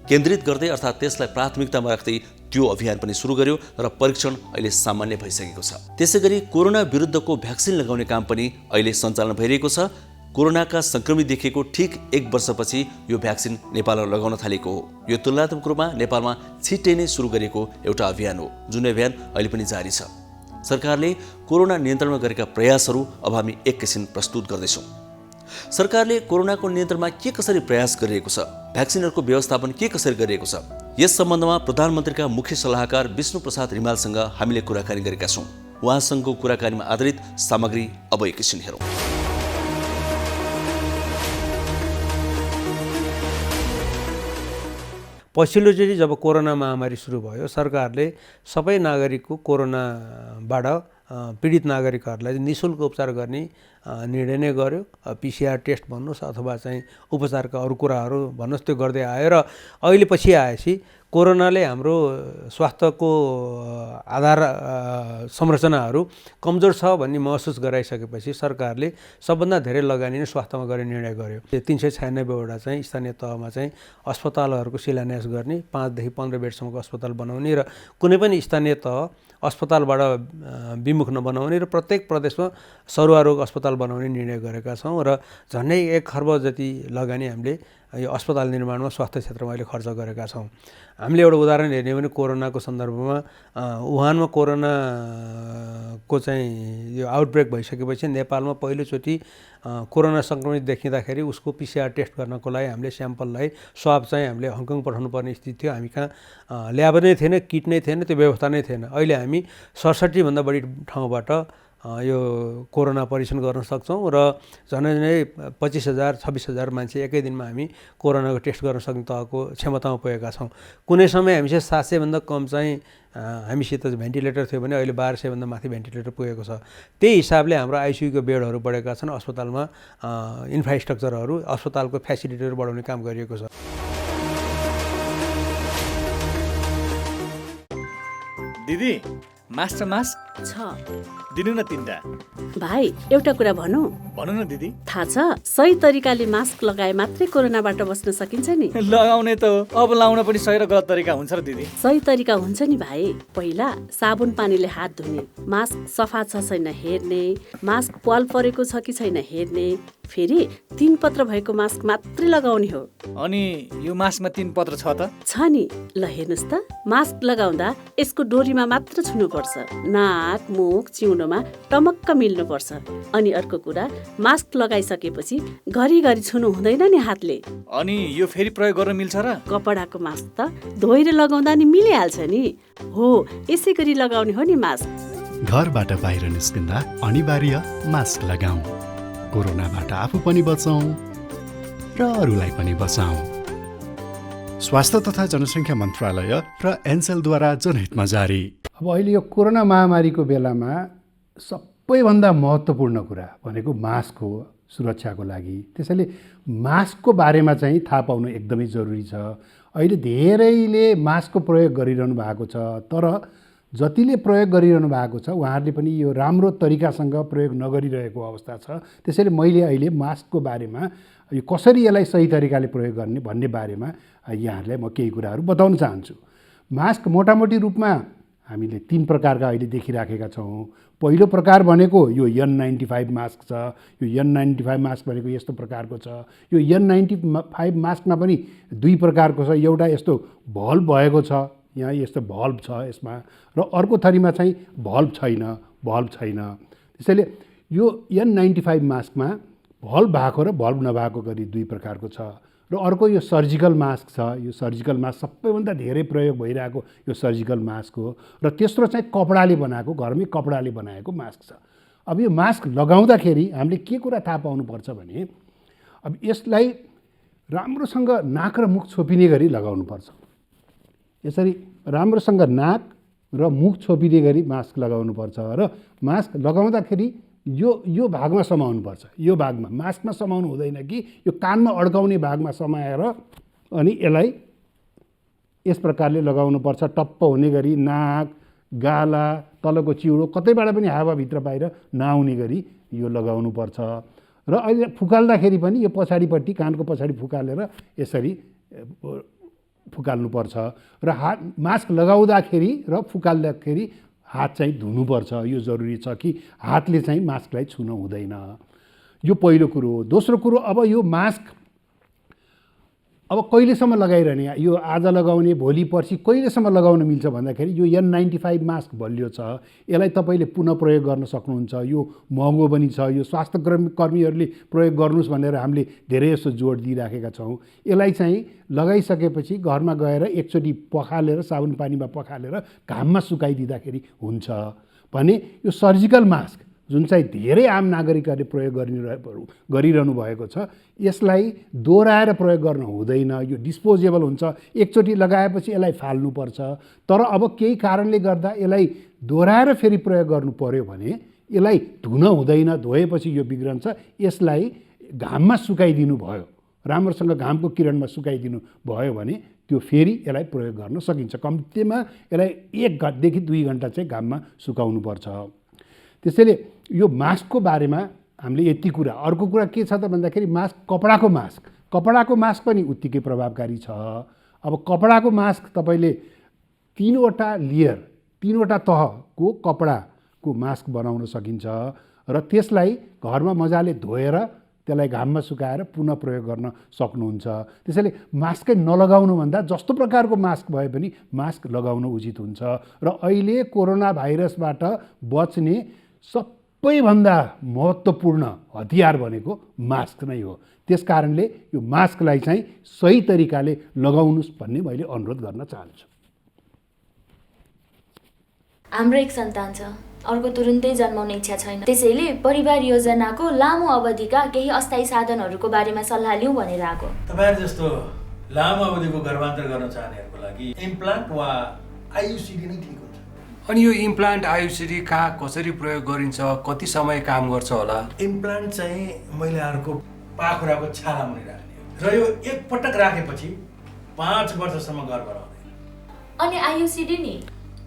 केन्द्रित गर्दै अर्थात् त्यसलाई प्राथमिकतामा राख्दै त्यो अभियान पनि सुरु गर्यो र परीक्षण अहिले सामान्य भइसकेको छ। त्यसैगरी कोरोना विरुद्धको भ्याक्सिन लगाउने काम पनि अहिले सञ्चालन भइरहेको छ। कोरोनाका संक्रमित देखिएको ठिक 1 वर्षपछि यो भ्याक्सिन नेपालमा लगाउन थालेको हो। यो तुलनात्मक रूपमा नेपालमा छिट्टै नै सुरु गरेको एउटा अभियान हो, जुन अभियान अहिले पनि जारी छ। सरकारले कोरोना नियन्त्रणमा गरेका प्रयासहरू अब हामी एकैछिन प्रस्तुत गर्दैछौँ। सरकारले कोरोनाको नियन्त्रणमा के कसरी प्रयास गरिरहेको छ, भ्याक्सिनहरूको व्यवस्थापन के कसरी गरिरहेको छ, यस सम्बन्धमा प्रधानमन्त्रीका मुख्य सल्लाहकार विष्णु प्रसाद रिमालसँग हामीले कुराकानी गरेका छौँ। उहाँसँगको कुराकानीमा आधारित सामग्री अब एकैछिन हेरौँ। पछिल्लोचोटि जब कोरोना महामारी सुरु भयो, सरकारले सबै नागरिकको कोरोनाबाट पीडित नागरिकहरूलाई निःशुल्क उपचार गर्ने निर्णय नै गर्यो। PCR टेस्ट भन्नुहोस् अथवा चाहिँ उपचारका अरू कुराहरू भन्नुहोस्, त्यो गर्दै आयो र अहिले पछि आएपछि कोरोनाले हाम्रो स्वास्थ्यको आधार संरचनाहरू कमजोर छ भन्ने महसुस गराइसकेपछि सरकारले सबभन्दा धेरै लगानी नै स्वास्थ्यमा गर्ने निर्णय गर्यो। 396वटा चाहिँ स्थानीय तहमा चाहिँ अस्पतालहरूको शिलान्यास गर्ने, 5 देखि 15 बेडसम्मको अस्पताल बनाउने र कुनै पनि स्थानीय तह अस्पतालबाट विमुख नबनाउने र प्रत्येक प्रदेशमा सरुवा रोग अस्पताल बनाउने निर्णय गरेका छौँ र झन्डै 1 खर्ब जति लगानी हामीले यो अस्पताल निर्माणमा स्वास्थ्य क्षेत्रमा अहिले खर्च गरेका छौँ। हामीले एउटा उदाहरण हेर्ने भने कोरोनाको सन्दर्भमा वुहानमा कोरोनाको चाहिँ यो आउटब्रेक भइसकेपछि नेपालमा पहिलोचोटि कोरोना सङ्क्रमित देखिँदाखेरि उसको PCR टेस्ट गर्नको लागि हामीले स्याम्पललाई स्वाब चाहिँ हामीले हङकङ पठाउनु पर्ने स्थिति थियो। हामी कहाँ ल्याब नै थिएन, किट नै थिएन, त्यो व्यवस्था नै थिएन। अहिले हामी 67 भन्दा बढी ठाउँबाट यो कोरोना परीक्षण गर्न सक्छौँ र झन्डै 25,000 26,000 मान्छे एकै दिनमा हामी कोरोनाको टेस्ट गर्न सक्ने तहको क्षमतामा पुगेका छौँ। कुनै समय हामीसित 700 भन्दा कम चाहिँ हामीसित भेन्टिलेटर थियो भने अहिले 1200 भन्दा माथि भेन्टिलेटर पुगेको छ। त्यही हिसाबले हाम्रो ICU को बेडहरू बढेका छन्, अस्पतालमा इन्फ्रास्ट्रक्चरहरू, अस्पतालको फ्यासिलिटीहरू बढाउने काम गरिएको छ। दिदी मास्टर मास छ दिनु न 3टा। भाइ एउटा कुरा भनौँ? भन न दिदी। थाहा छ सही तरिकाले मास्क लगाए मात्रै कोरोनाबाट बस्न सकिन्छ नि? लगाउने त हो, अब लाउन पनि सही र गलत तरिका हुन्छ र दिदी। सही तरिका हुन्छ नि भाइ। पहिला साबुन पानीले हात धुने, मास्क सफा छ छैन हेर्ने, मास्क पाल परेको छ कि छैन हेर्ने, फेरि 3 पत्र भएको मास्क मात्रै लगाउने हो। अनि यो मास्कमा 3 पत्र छ त? छ नि। ल हेर्नुहोस् त, मास्क लगाउँदा यसको डोरीमा मात्र छुनुपर्छ, नाक मुख चिउनोमा टमक्क मिल्नुपर्छ। अनि अर्को कुरा, मास्क लगाइसकेपछि घरिघरि छुनु हुँदैन नि हातले। अनि यो फेरि प्रयोग गर्न मिल्छ र? कपडाको मास्क त धोएर लगाउँदा नि मिलिहाल्छ नि। हो, यसै गरी लगाउने हो नि मास्क। घरबाट बाहिर निस्किँदा अनिवार्य मास्क लगाऊ। कोरोनाबाट आफू पनि बचाऊ र अरूलाई पनि बचाऊ। स्वास्थ्य तथा जनसङ्ख्या मन्त्रालय र एन्सेलद्वारा जनहितमा जारी। अब अहिले यो कोरोना महामारीको बेलामा सबैभन्दा महत्त्वपूर्ण कुरा भनेको मास्क हो सुरक्षाको लागि। त्यसैले मास्कको बारेमा चाहिँ थाहा पाउनु एकदमै जरुरी छ। अहिले धेरैले मास्कको प्रयोग गरिरहनु भएको छ, तर जतिले प्रयोग गरिरहनु भएको छ उहाँहरूले पनि यो राम्रो तरिकासँग प्रयोग नगरिरहेको अवस्था छ। त्यसैले मैले अहिले मास्कको बारेमा यो कसरी यसलाई सही तरिकाले प्रयोग गर्ने भन्ने बारेमा यहाँहरूलाई म केही कुराहरू बताउन चाहन्छु। मास्क मोटामोटी रूपमा हामीले 3 प्रकारका अहिले देखिराखेका छौँ। पहिलो प्रकार भनेको यो N95 मास्क छ। यो N95 मास्क भनेको यस्तो प्रकारको छ। यो N95 मास्कमा पनि 2 प्रकारको छ। एउटा यस्तो भल्भ भएको छ, यहाँ यस्तो भल्भ छ यसमा, र अर्को थरीमा चाहिँ भल्भ छैन। त्यसैले यो N95 मास्कमा भल्भ भएको र भल्भ नभएको गरी 2 प्रकारको छ। र अर्को यो सर्जिकल मास्क छ। यो सर्जिकल मास्क सबैभन्दा धेरै प्रयोग भइरहेको यो सर्जिकल मास्क हो। र तेस्रो चाहिँ कपडाले बनाएको, घरमै कपडाले बनाएको मास्क छ। अब यो मास्क लगाउँदाखेरि हामीले के कुरा थाहा पाउनुपर्छ भने अब यसलाई राम्रोसँग नाक र मुख छोपिने गरी लगाउनुपर्छ। यसरी राम्रोसँग नाक र मुख छोपिने गरी मास्क लगाउनुपर्छ र मास्क लगाउँदाखेरि यो भागमा समाउनुपर्छ। यो भागमा मास्कमा समाउनु हुँदैन कि यो कानमा अड्काउने भागमा समाएर अनि यसलाई यस प्रकारले लगाउनुपर्छ। टप्प हुने गरी नाक, गाला, तलको चिउडो कतैबाट पनि हावाभित्र बाहिर नआउने गरी यो लगाउनुपर्छ। र अहिले फुकाल्दाखेरि पनि यो पछाडिपट्टि कानको पछाडि फुकालेर यसरी फुकाल्नुपर्छ। र मास्क लगाउँदाखेरि र फुकाल्दाखेरि हात चाहिँ धुनुपर्छ। यो जरुरी छ कि हातले चाहिँ मास्कलाई छुन हुँदैन। यो पहिलो कुरो हो। दोस्रो कुरो, अब यो मास्क अब कहिलेसम्म लगाइरहने, यो आज लगाउने भोलि पर्सि कहिलेसम्म लगाउन मिल्छ भन्दाखेरि यो N95 मास्क बलियो छ। यसलाई तपाईँले पुनः प्रयोग गर्न सक्नुहुन्छ। यो महँगो पनि छ। यो स्वास्थ्य कर्मीहरूले प्रयोग गर्नुहोस् भनेर हामीले धेरै जस्तो जोड दिइराखेका छौँ। यसलाई चाहिँ लगाइसकेपछि घरमा गएर एकचोटि पखालेर साबुन पानीमा पखालेर घाममा सुकाइदिँदाखेरि हुन्छ भने यो सर्जिकल मास्क जुन चाहिँ धेरै आम नागरिकहरूले प्रयोग गरिरहनु भएको छ यसलाई दोहोऱ्याएर प्रयोग गर्न हुँदैन। यो डिस्पोजेबल हुन्छ। एकचोटि लगाएपछि यसलाई फाल्नुपर्छ। तर अब केही कारणले गर्दा यसलाई दोहोऱ्याएर फेरि प्रयोग गर्नु पर्यो भने यसलाई धुन हुँदैन। धोएपछि यो बिग्रन्छ। यसलाई घाममा सुकाइदिनु भयो, राम्रोसँग घामको किरणमा सुकाइदिनु भयो भने त्यो फेरि यसलाई प्रयोग गर्न सकिन्छ। कम्तीमा यसलाई 1 घन्टादेखि 2 घन्टा चाहिँ घाममा सुकाउनुपर्छ। त्यसैले यो मास्कको बारेमा हामीले यति कुरा। अर्को कुरा के छ त भन्दाखेरि मास्क, कपडाको मास्क पनि उत्तिकै प्रभावकारी छ। अब कपडाको मास्क तपाईँले 3वटा लेयर, 3वटा तहको कपडाको मास्क बनाउन सकिन्छ र त्यसलाई घरमा मजाले धोएर त्यसलाई घाममा सुकाएर पुनः प्रयोग गर्न सक्नुहुन्छ। त्यसैले मास्कै नलगाउनुभन्दा जस्तो प्रकारको मास्क भए पनि मास्क लगाउनु उचित हुन्छ। र अहिले कोरोना भाइरसबाट बच्ने सबैभन्दा महत्त्वपूर्ण हतियार भनेको मास्क नै हो। त्यसकारणले यो मास्कलाई चाहिँ सही तरिकाले लगाउनुहोस् भन्ने मैले अनुरोध गर्न चाहन्छु। हाम्रो एक सन्तान छ, अर्को तुरुन्तै जन्माउने इच्छा छैन। त्यसैले परिवार योजनाको लामो अवधिका केही अस्थायी साधनहरूको बारेमा सल्लाह लिउँ भनेर आएको। तपाईहरु जस्तो लामो अवधिको गर्भान्तर गर्न चाहनेहरूको लागि इम्प्लान्ट वा आयुसिडी नै ठिक हुन्छ। अनि यो इम्प्लान्ट आयुसिडी कहाँ कसरी प्रयोग गरिन्छ, कति समय काम गर्छ होला? इम्प्लान्ट चाहिँ महिलाहरूको पाखुराको छाला मुनि राख्ने हो र यो एक पटक राखेपछि 5 वर्षसम्म गर्भ रहँदैन। अनि आयुसिडी नि?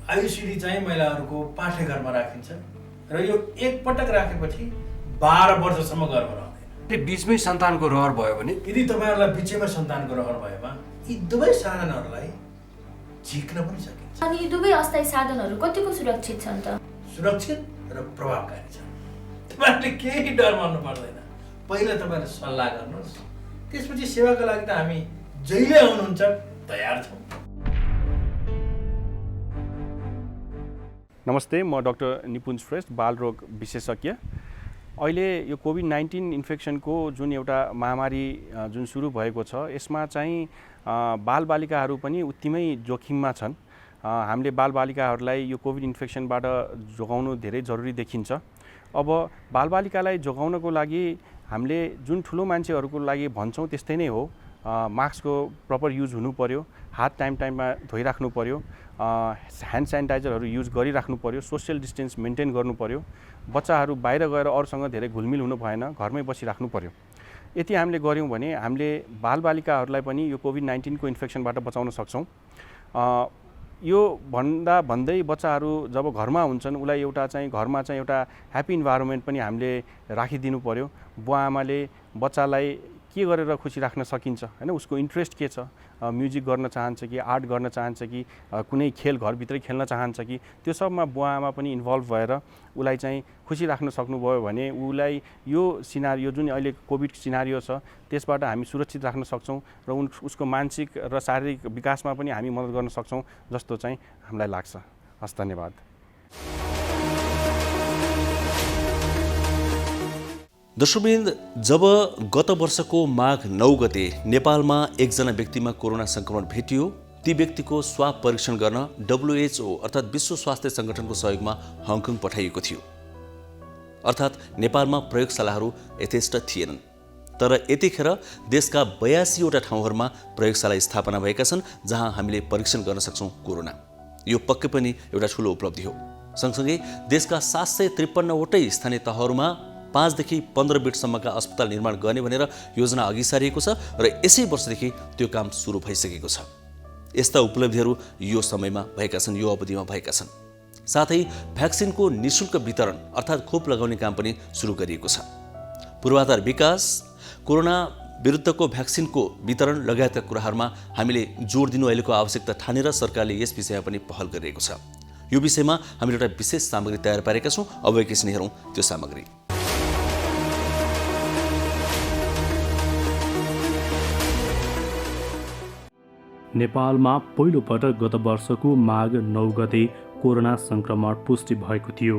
आयुसिडी चाहिँ महिलाहरूको पाठेघरमा राखिन्छ र यो एक पटक राखेपछि 12 वर्षसम्म गर्भ रहँदैन। बीचमै सन्तानको रहर भयो भने? यदि तपाईहरुलाई बीचैमा सन्तानको रहर भएमा यी दुवै साधनहरूलाई झिक्न पनि सकिन्छ। अनि यी दुवै अस्थायी साधनहरू कतिको सुरक्षित छन् त? सुरक्षित र प्रभावकारी छन्। तपाईहरुले केही डर मान्नु पर्दैन। पहिला तपाईहरु सल्लाह गर्नुहोस्, त्यसपछि सेवाको लागि त हामी जहिले आउनुहुन्छ तयार छौँ। नमस्ते, म डाक्टर निपुञ्ज श्रेष्ठ, बालरोग विशेषज्ञ। अहिले यो कोभिड-19 इन्फेक्सनको जुन एउटा महामारी जुन सुरु भएको छ यसमा चाहिँ बालबालिकाहरू पनि उत्तिमै जोखिममा छन्। हामीले बालबालिकाहरूलाई यो कोभिड इन्फेक्सनबाट जोगाउनु धेरै जरुरी देखिन्छ। अब बालबालिकालाई जोगाउनको लागि हामीले जुन ठुलो मान्छेहरूको लागि भन्छौँ त्यस्तै नै हो। मास्कको प्रपर युज हुनु पर्यो, हात टाइममा धोइराख्नु पर्यो, ह्यान्ड सेनिटाइजरहरू युज गरिराख्नु पर्यो, सोसियल डिस्टेन्स मेन्टेन गर्नु पर्यो, बच्चाहरू बाहिर गएर अरूसँग धेरै घुलमिल हुनु भएन, घरमै बसिराख्नु पर्यो। यति हामीले गऱ्यौँ भने हामीले बालबालिकाहरूलाई पनि यो कोभिड-19 को इन्फेक्सनबाट बचाउन सक्छौँ। यो भन्दै बच्चाहरू जब घरमा हुन्छन् उसलाई घरमा चाहिँ एउटा ह्याप्पी इन्भाइरोमेन्ट पनि हामीले राखिदिनु पर्यो। बुवा आमाले बच्चालाई के गरेर खुसी राख्न सकिन्छ हैन, उसको इन्ट्रेस्ट के छ, म्युजिक गर्न चाहन्छ कि आर्ट गर्न चाहन्छ कि कुनै खेल घरभित्रै खेल्न चाहन्छ कि, त्यो सबमा बुवा आमा पनि इन्भल्भ भएर उसलाई चाहिँ खुसी राख्न सक्नुभयो भने उसलाई यो सिनारियो जुन अहिले कोभिड सिनारियो छ त्यसबाट हामी सुरक्षित राख्न सक्छौँ र उसको मानसिक र शारीरिक विकासमा पनि हामी मद्दत गर्न सक्छौँ जस्तो चाहिँ हामीलाई लाग्छ। हस्, धन्यवाद। दर्शकवृन्द, जब गत वर्षको माघ 9 गते नेपालमा एकजना व्यक्तिमा कोरोना संक्रमण भेटियो, ती व्यक्तिको स्वाब परीक्षण गर्न WHO अर्थात् विश्व स्वास्थ्य संगठनको सहयोगमा हङकङ पठाइएको थियो। अर्थात् नेपालमा प्रयोगशालाहरू यथेष्ट थिएनन्, तर यतिखेर देशका 82वटा ठाउँहरूमा प्रयोगशाला स्थापना भएका छन् जहाँ हामीले परीक्षण गर्न सक्छौँ कोरोना। यो पक्कै पनि एउटा ठुलो उपलब्धि हो। सँगसँगै देशका 753वटै स्थानीय तहहरूमा 5 देखि 15 बेडसम्मका अस्पताल निर्माण गर्ने भनेर योजना अघि सारिएको छ र यसै वर्षदेखि त्यो काम सुरु भइसकेको छ। यस्ता उपलब्धिहरू यो समयमा भएका छन्, यो अवधिमा भएका छन्। साथै भ्याक्सिनको निःशुल्क वितरण अर्थात् खोप लगाउने काम पनि सुरु गरिएको छ। पूर्वाधार विकास, कोरोना विरुद्धको भ्याक्सिनको वितरण लगायतका कुराहरूमा हामीले जोड दिनु अहिलेको आवश्यकता ठानेर सरकारले यस विषयमा पनि पहल गरिरहेको छ। यो विषयमा हामीले एउटा विशेष सामग्री तयार पारेका छौँ। अब एकैछिन हेरौँ त्यो सामग्री। नेपालमा पहिलो पटक गत वर्षको माघ 9 गते कोरोना संक्रमण पुष्टि भएको थियो।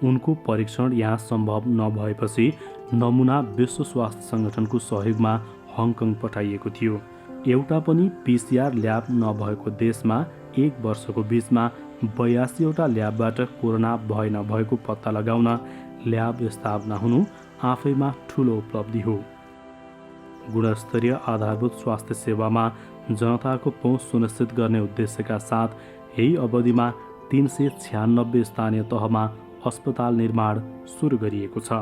उनको परीक्षण यहाँ सम्भव नभएपछि नमुना विश्व स्वास्थ्य संगठनको सहयोगमा हङकङ पठाइएको थियो। एउटा पनि PCR ल्याब नभएको देशमा 1 वर्षको बीचमा 82वटा ल्याबबाट कोरोना भए नभएको पत्ता लगाउन ल्याब स्थापना हुनु आफैमा ठुलो उपलब्धि हो। गुणस्तरीय आधारभूत स्वास्थ्य सेवामा जनताको पहुँच सुनिश्चित गर्ने उद्देश्यका साथ यही अवधिमा 396 स्थानीय तहमा अस्पताल निर्माण सुरु गरिएको छ।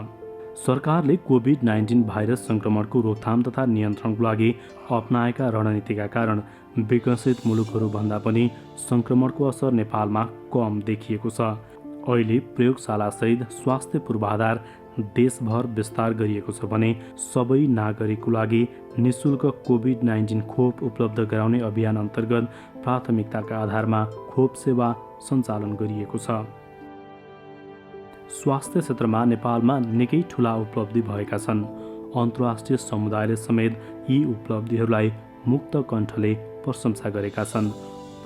सरकारले कोभिड-19 भाइरस संक्रमणको रोकथाम तथा नियन्त्रणको लागि अपनाएका रणनीतिका कारण विकसित मुलुकहरूभन्दा पनि संक्रमणको असर नेपालमा कम देखिएको छ। अहिले प्रयोगशालासहित स्वास्थ्य पूर्वाधार देशभर विस्तार गरिएको छ भने सबै नागरिकको लागि निःशुल्क कोभिड-19 खोप उपलब्ध गराउने अभियान अन्तर्गत प्राथमिकताका आधारमा खोप सेवा सञ्चालन गरिएको छ। स्वास्थ्य क्षेत्रमा नेपालमा निकै ठुला उपलब्धि भएका छन्। अन्तर्राष्ट्रिय समुदायले समेत यी उपलब्धिहरूलाई मुक्त कण्ठले प्रशंसा गरेका छन्।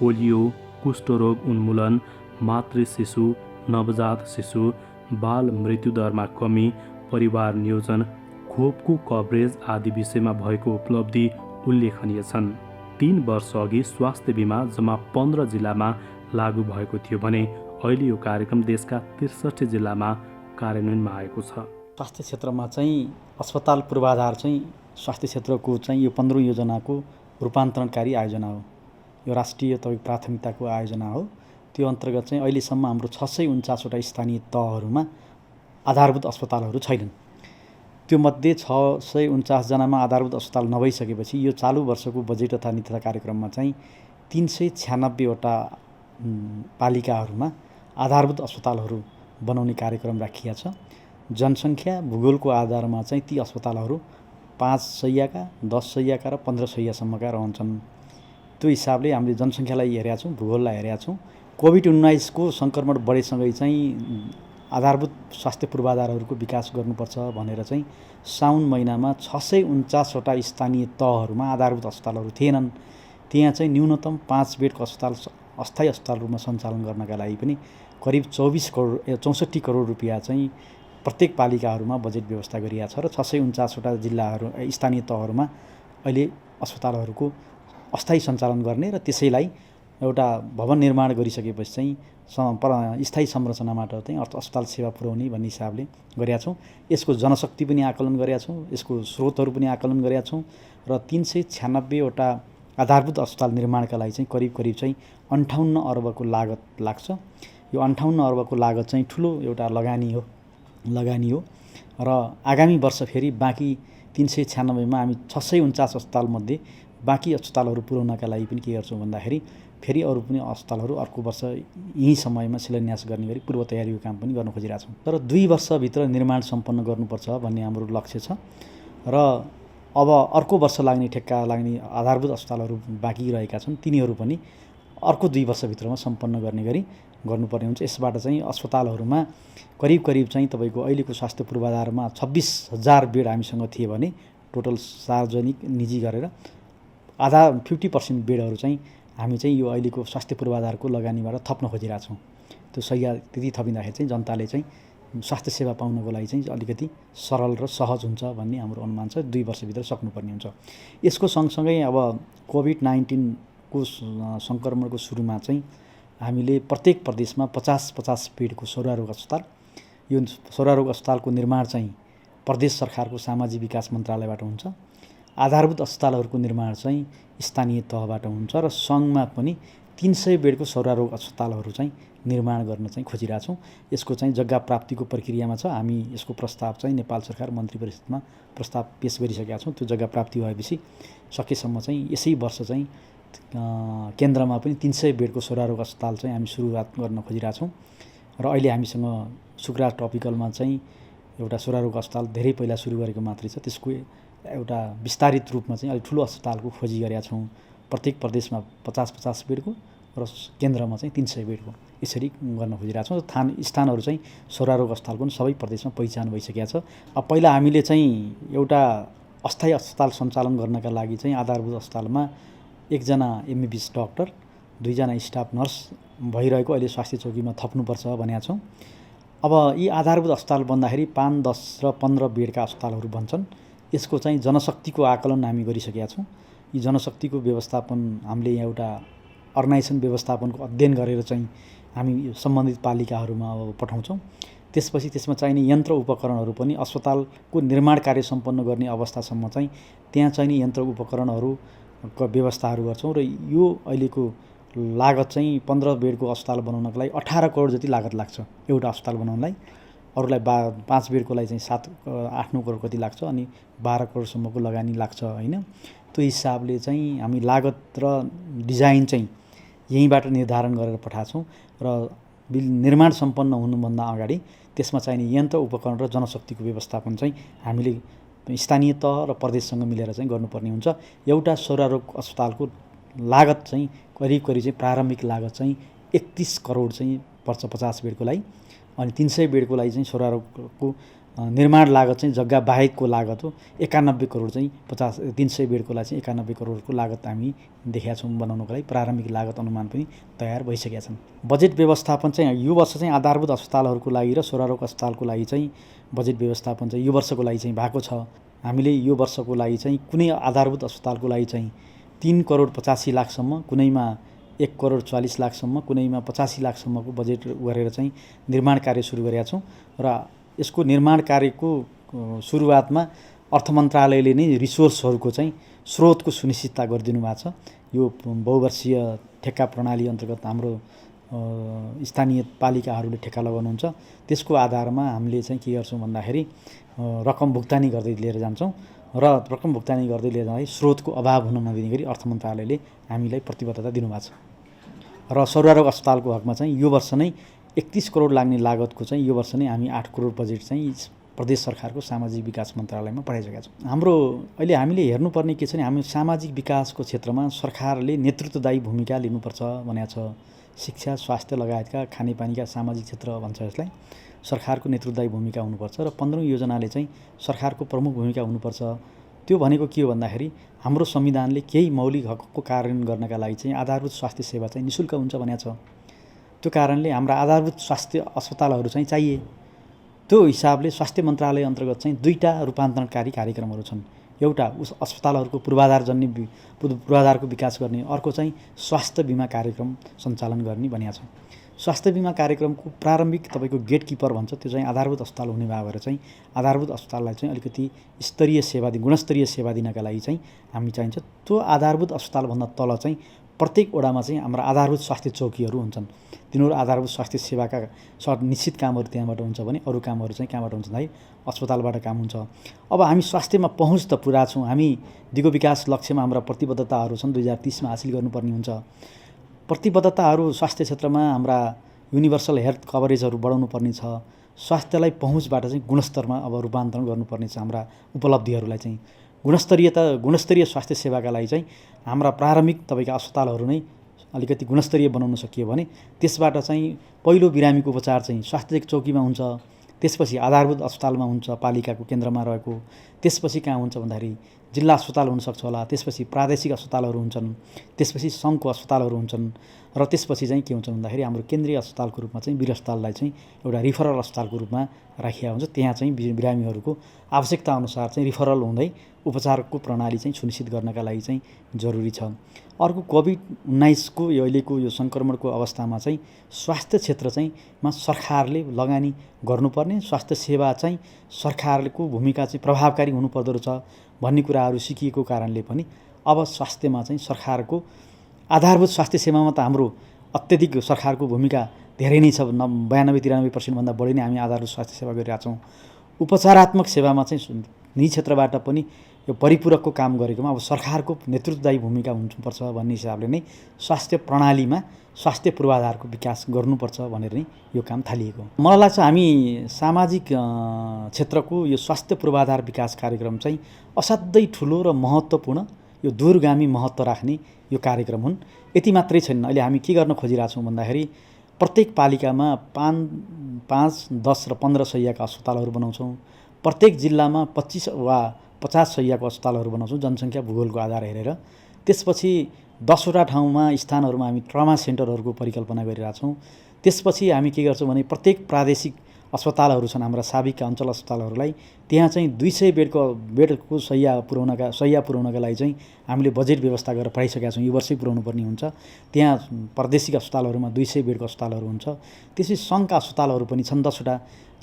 पोलियो, कुष्ठरोग उन्मूलन, मातृ शिशु, नवजात शिशु, बाल मृत्युदरमा कमी, परिवार नियोजन, खोपको कभरेज आदि विषयमा भएको उपलब्धि उल्लेखनीय छन्। 3 वर्ष अघि स्वास्थ्य बिमा जम्मा 15 जिल्लामा लागू भएको थियो भने अहिले यो कार्यक्रम देशका 63 जिल्लामा कार्यान्वयनमा आएको छ। स्वास्थ्य क्षेत्रमा चाहिँ अस्पताल पूर्वाधार चाहिँ स्वास्थ्य क्षेत्रको चाहिँ यो 15 योजनाको रूपान्तरणकारी आयोजना हो। यो राष्ट्रिय प्राथमिकताको आयोजना हो। त्यो अन्तर्गत चाहिँ अहिलेसम्म हाम्रो 649वटा स्थानीय तहहरूमा आधारभूत अस्पतालहरू छैनन्। त्यो मध्ये 649 जनामा आधारभूत अस्पताल नभइसकेपछि यो चालु वर्षको बजेट तथा नीति कार्यक्रममा चाहिँ 396वटा पालिकाहरूमा आधारभूत अस्पतालहरू बनाउने कार्यक्रम राखिएको छ। जनसङ्ख्या भूगोलको आधारमा चाहिँ ती अस्पतालहरू 5 शय्याका, 10 शय्याका र 15 शय्यासम्मका रहन्छन्। त्यो हिसाबले हामीले जनसङ्ख्यालाई हेरेका छौँ, भूगोललाई हेरेका छौँ। कोभिड-19 को सङ्क्रमण बढेसँगै चाहिँ आधारभूत स्वास्थ्य पूर्वाधारहरूको विकास गर्नुपर्छ भनेर चाहिँ साउन महिनामा 649वटा स्थानीय तहहरूमा आधारभूत अस्पतालहरू थिएनन्। त्यहाँ चाहिँ न्यूनतम 5 बेडको अस्पताल अस्थायी अस्पताल रूपमा सञ्चालन गर्नका लागि पनि करिब 64 करोड रुपियाँ चाहिँ प्रत्येक पालिकाहरूमा बजेट व्यवस्था गरिएको छ र 649वटा जिल्लाहरू स्थानीय तहहरूमा अहिले अस्पतालहरूको अस्थायी सञ्चालन गर्ने र त्यसैलाई एउटा भवन निर्माण गरिसकेपछि चाहिँ स्थायी संरचनाबाट चाहिँ अस्पताल सेवा पुर्याउने भन्ने हिसाबले गरेका छौँ। यसको जनशक्ति पनि आकलन गरेका छौँ, यसको स्रोतहरू पनि आकलन गरेका छौँ र 396वटा आधारभूत अस्पताल निर्माणका लागि चाहिँ करिब चाहिँ 58 अर्बको लागत लाग्छ। यो 58 अर्बको लागत चाहिँ ठुलो एउटा लगानी हो र आगामी वर्ष फेरि बाँकी 396 मा हामी 649 अस्पतालमध्ये बाँकी अस्पतालहरू पुर्याउनका लागि पनि के गर्छौँ भन्दाखेरि फेरि अरू पनि अस्पतालहरू अर्को वर्ष यही समयमा शिलान्यास गर्ने गरी पूर्व तयारीको काम पनि गर्न खोजिरहेका छौँ। तर 2 वर्षभित्र निर्माण सम्पन्न गर्नुपर्छ भन्ने हाम्रो लक्ष्य छ र अब अर्को वर्ष लाग्ने ठेक्का लाग्ने आधारभूत अस्पतालहरू बाँकी रहेका छन्, तिनीहरू पनि अर्को 2 वर्षभित्रमा सम्पन्न गर्ने गरी गर्नुपर्ने हुन्छ। यसबाट चाहिँ अस्पतालहरूमा करिब चाहिँ तपाईँको अहिलेको स्वास्थ्य पूर्वाधारमा 26,000 बेड हामीसँग थिए भने टोटल सार्वजनिक निजी गरेर आधा 50% बेडहरू चाहिँ हामी चाहिँ यो अहिलेको स्वास्थ्य पूर्वाधारको लगानीबाट थप्न खोजिरहेछौँ। त्यो सही त्यति थपिँदाखेरि चाहिँ जनताले चाहिँ स्वास्थ्य सेवा पाउनको लागि चाहिँ अलिकति सरल र सहज हुन्छ भन्ने हाम्रो अनुमान छ। 2 वर्षभित्र सक्नुपर्ने हुन्छ। यसको सँगसँगै अब कोभिड-19 को सङ्क्रमणको सुरुमा चाहिँ हामीले प्रत्येक प्रदेशमा 50-50 बेडको सौरारोग अस्पताल, यो सौरारोग अस्पतालको निर्माण चाहिँ प्रदेश सरकारको सामाजिक विकास मन्त्रालयबाट हुन्छ। आधारभूत अस्पतालहरूको निर्माण चाहिँ स्थानीय तहबाट हुन्छ र सङ्घमा पनि 300 बेडको सौरारोग अस्पतालहरू चाहिँ निर्माण गर्न चाहिँ खोजिरहेछौँ। यसको चाहिँ जग्गा प्राप्तिको प्रक्रियामा छ। हामी यसको प्रस्ताव चाहिँ नेपाल सरकार मन्त्री परिषदमा प्रस्ताव पेश गरिसकेका छौँ। त्यो जग्गा प्राप्ति भएपछि सकेसम्म चाहिँ यसै वर्ष चाहिँ केन्द्रमा पनि 300 बेडको सौरारोग अस्पताल चाहिँ हामी सुरुवात गर्न खोजिरहेछौँ र अहिले हामीसँग सुक्रा टपिकलमा चाहिँ एउटा सौरारोग अस्पताल धेरै पहिला सुरु गरेको मात्रै छ। त्यसको एउटा विस्तारित रूपमा चाहिँ अलिक ठुलो अस्पतालको खोजी गरेका छौँ। प्रत्येक प्रदेशमा 50-50 बेडको र केन्द्रमा चाहिँ 300 बेडको यसरी गर्न खोजिरहेको छौँ। स्थानहरू चाहिँ सौरारोग अस्पतालको पनि सबै प्रदेशमा पहिचान भइसकेको छ। अब पहिला हामीले चाहिँ एउटा अस्थायी अस्पताल सञ्चालन गर्नका लागि चाहिँ आधारभूत अस्पतालमा 1 जना MBBS डाक्टर, 2 जना स्टाफ नर्स भइरहेको अहिले स्वास्थ्य चौकीमा थप्नुपर्छ भनेका छौँ। अब यी आधारभूत अस्पताल बन्दाखेरि 5, 10 र 15 बेडका अस्पतालहरू बन्छन्। यसको चाहिँ जनशक्तिको आकलन हामी गरिसकेका छौँ। यी जनशक्तिको व्यवस्थापन हामीले एउटा अर्गनाइजेसन व्यवस्थापनको अध्ययन गरेर चाहिँ हामी सम्बन्धित पालिकाहरूमा अब पठाउँछौँ। त्यसपछि त्यसमा चाहिने यन्त्र उपकरणहरू पनि अस्पतालको निर्माण कार्य सम्पन्न गर्ने अवस्थासम्म चाहिँ त्यहाँ चाहिने यन्त्र उपकरणहरूको व्यवस्थाहरू गर्छौँ र यो अहिलेको लागत चाहिँ 15 बेडको अस्पताल बनाउनको लागि 18 करोड जति लागत लाग्छ एउटा अस्पताल बनाउनलाई। अरूलाई 5 बेडको लागि चाहिँ 7-8-9 करोड कति लाग्छ अनि 12 करोडसम्मको लगानी लाग्छ होइन। त्यो हिसाबले चाहिँ हामी लागत र डिजाइन चाहिँ यहीँबाट निर्धारण गरेर पठाएको छौँ र निर्माण सम्पन्न हुनुभन्दा अगाडि त्यसमा चाहिने यन्त्र उपकरण र जनशक्तिको व्यवस्थापन चाहिँ हामीले स्थानीय तह र प्रदेशसँग मिलेर चाहिँ गर्नुपर्ने हुन्छ। एउटा सौरारोग अस्पतालको लागत चाहिँ करिब चाहिँ प्रारम्भिक लागत चाहिँ 31 करोड चाहिँ पर्छ 50 बेडको लागि अनि 300 बेडको लागि चाहिँ सौरारोगको निर्माण लागत चाहिँ जग्गा बाहेकको लागत हो 91 करोड चाहिँ 300 बेडको लागि चाहिँ 91 करोडको लागत हामी देखेका छौँ बनाउनको लागि। प्रारम्भिक लागत अनुमान पनि तयार भइसकेका छन्। बजेट व्यवस्थापन चाहिँ यो वर्ष चाहिँ आधारभूत अस्पतालहरूको लागि र सौरारोग अस्पतालको लागि चाहिँ बजेट व्यवस्थापन चाहिँ यो वर्षको लागि चाहिँ भएको छ। हामीले यो वर्षको लागि चाहिँ कुनै आधारभूत अस्पतालको लागि चाहिँ 3 करोड 85 लाखसम्म, कुनैमा 1 करोड 40 लाखसम्म, कुनैमा 85 लाखसम्मको बजेट गरेर चाहिँ निर्माण कार्य सुरु गरेका छौँ र यसको निर्माण कार्यको सुरुवातमा अर्थ मन्त्रालयले नै रिसोर्सहरूको चाहिँ स्रोतको सुनिश्चितता गरिदिनु भएको छ। यो बहुवर्षीय ठेक्का प्रणाली अन्तर्गत हाम्रो स्थानीय पालिकाहरूले ठेक्का लगाउनुहुन्छ। त्यसको आधारमा हामीले चाहिँ के गर्छौँ भन्दाखेरि रकम भुक्तानी गर्दै लिएर जान्छौँ र रकम भुक्तानी गर्दै लिएर जाँदाखेरि स्रोतको अभाव हुन नदिने गरी अर्थ मन्त्रालयले हामीलाई प्रतिबद्धता दिनुभएको छ। र सौरारोग अस्पतालको हकमा चाहिँ यो वर्ष नै 31 करोड लाग्ने लागतको चाहिँ यो वर्ष नै हामी 8 करोड बजेट चाहिँ प्रदेश सरकारको सामाजिक विकास मन्त्रालयमा पठाइसकेका छौँ। हाम्रो अहिले हामीले हेर्नुपर्ने के छ भने हामी सामाजिक विकासको क्षेत्रमा सरकारले नेतृत्वदायी भूमिका लिनुपर्छ भनेको छ। शिक्षा, स्वास्थ्य लगायतका खानेपानीका सामाजिक क्षेत्र भन्छ यसलाई। सरकारको नेतृत्वदायी भूमिका हुनुपर्छ र 15औं योजनाले चाहिँ सरकारको प्रमुख भूमिका हुनुपर्छ। त्यो भनेको के हो भन्दाखेरि हाम्रो संविधानले केही मौलिक हकको कार्यान्वयन गर्नका लागि चाहिँ आधारभूत स्वास्थ्य सेवा चाहिँ निःशुल्क हुन्छ भनेको छ। त्यो कारणले हाम्रा आधारभूत स्वास्थ्य अस्पतालहरू चाहिँ चाहिए। त्यो हिसाबले स्वास्थ्य मन्त्रालय अन्तर्गत चाहिँ 2टा रूपान्तरणकारी कार्यक्रमहरू छन्। एउटा अस्पतालहरूको पूर्वाधारको विकास गर्ने, अर्को चाहिँ स्वास्थ्य बिमा कार्यक्रम सञ्चालन गर्ने भनिएको छ। स्वास्थ्य बिमा कार्यक्रमको प्रारम्भिक तपाईँको गेट किपर भन्छ, त्यो चाहिँ आधारभूत अस्पताल हुने भएर चाहिँ आधारभूत अस्पताललाई चाहिँ अलिकति स्तरीय सेवा गुणस्तरीय सेवा दिनका लागि चाहिँ हामी चाहिन्छ। त्यो आधारभूत अस्पतालभन्दा तल चाहिँ प्रत्येक वडामा चाहिँ हाम्रा आधारभूत स्वास्थ्य चौकीहरू हुन्छन्। तिनीहरू आधारभूत स्वास्थ्य सेवाका निश्चित कामहरू त्यहाँबाट हुन्छ भने अरू कामहरू चाहिँ कहाँबाट हुन्छ भन्दाखेरि अस्पतालबाट काम हुन्छ। अब हामी स्वास्थ्यमा पहुँच त पुरा छौँ। हामी दिगो विकास लक्ष्यमा हाम्रा प्रतिबद्धताहरू छन् 2030मा हासिल गर्नुपर्ने हुन्छ। प्रतिबद्धताहरू स्वास्थ्य क्षेत्रमा हाम्रा युनिभर्सल हेल्थ कभरेजहरू बढाउनु पर्ने छ। स्वास्थ्यलाई पहुँचबाट चाहिँ गुणस्तरमा अब रूपान्तरण गर्नुपर्ने छ। हाम्रा उपलब्धिहरूलाई चाहिँ गुणस्तरीय स्वास्थ्य सेवाका लागि चाहिँ हाम्रा प्रारम्भिक तपाईँका अस्पतालहरू नै अलिकति गुणस्तरीय बनाउन सकियो भने त्यसबाट चाहिँ पहिलो बिरामीको उपचार चाहिँ स्वास्थ्य चौकीमा हुन्छ, त्यसपछि आधारभूत अस्पतालमा हुन्छ पालिकाको केन्द्रमा रहेको, त्यसपछि कहाँ हुन्छ भन्दाखेरि जिल्ला अस्पताल हुनसक्छ होला, त्यसपछि प्रादेशिक अस्पतालहरू हुन्छन्, त्यसपछि सङ्घको अस्पतालहरू हुन्छन् र त्यसपछि चाहिँ के हुन्छ भन्दाखेरि हाम्रो केन्द्रीय अस्पतालको रूपमा चाहिँ वीर अस्पताललाई चाहिँ एउटा रिफरल अस्पतालको रूपमा राखिया हुन्छ। त्यहाँ चाहिँ बिरामीहरूको आवश्यकता अनुसार चाहिँ रिफरल हुँदै उपचारको प्रणाली चाहिँ सुनिश्चित गर्नका लागि चाहिँ जरुरी छ। अर्को कोभिड-19 को अहिलेको यो सङ्क्रमणको अवस्थामा चाहिँ स्वास्थ्य क्षेत्र चाहिँ सरकारले लगानी गर्नुपर्ने, स्वास्थ्य सेवा चाहिँ सरकारको भूमिका चाहिँ प्रभावकारी हुनुपर्दो रहेछ भन्ने कुराहरू सिकिएको कारणले पनि अब स्वास्थ्यमा चाहिँ सरकारको आधारभूत स्वास्थ्य सेवामा त हाम्रो अत्यधिक सरकारको भूमिका धेरै नै छ। 92-93% भन्दा बढी नै हामी आधारभूत स्वास्थ्य सेवा गरिरहेछौँ। उपचारात्मक सेवामा चाहिँ निजी क्षेत्रबाट पनि यो परिपूरकको काम गरेकोमा अब सरकारको नेतृत्वदायी भूमिका हुनुपर्छ भन्ने हिसाबले नै स्वास्थ्य प्रणालीमा स्वास्थ्य पूर्वाधारको विकास गर्नुपर्छ भनेर नै यो काम थालिएको। मलाई लाग्छ हामी सामाजिक क्षेत्रको यो स्वास्थ्य पूर्वाधार विकास कार्यक्रम चाहिँ असाध्यै ठुलो र महत्त्वपूर्ण यो दूरगामी महत्त्व राख्ने यो कार्यक्रम हुन्। यति मात्रै छैन, अहिले हामी के गर्न खोजिरहेछौँ भन्दाखेरि प्रत्येक पालिकामा 5, 10 र 15 शय्याका अस्पतालहरू बनाउँछौँ। प्रत्येक जिल्लामा 25 वा 50 शय्याको अस्पतालहरू बनाउँछौँ जनसङ्ख्या भूगोलको आधार हेरेर। त्यसपछि 10वटा ठाउँमा स्थानहरूमा हामी ट्रमा सेन्टरहरूको परिकल्पना गरिरहेछौँ। त्यसपछि हामी के गर्छौँ भने प्रत्येक प्रादेशिक अस्पतालहरू छन् हाम्रा साबिकका अञ्चल अस्पतालहरूलाई, त्यहाँ चाहिँ 200 बेडको शय्या पुर्याउनका लागि चाहिँ हामीले बजेट व्यवस्था गरेर पठाइसकेका छौँ। यो वर्षै पुर्याउनु पर्ने हुन्छ। त्यहाँ प्रादेशिक अस्पतालहरूमा 200 बेडको अस्पतालहरू हुन्छ। त्यसपछि सङ्घका अस्पतालहरू पनि छन् 10वटा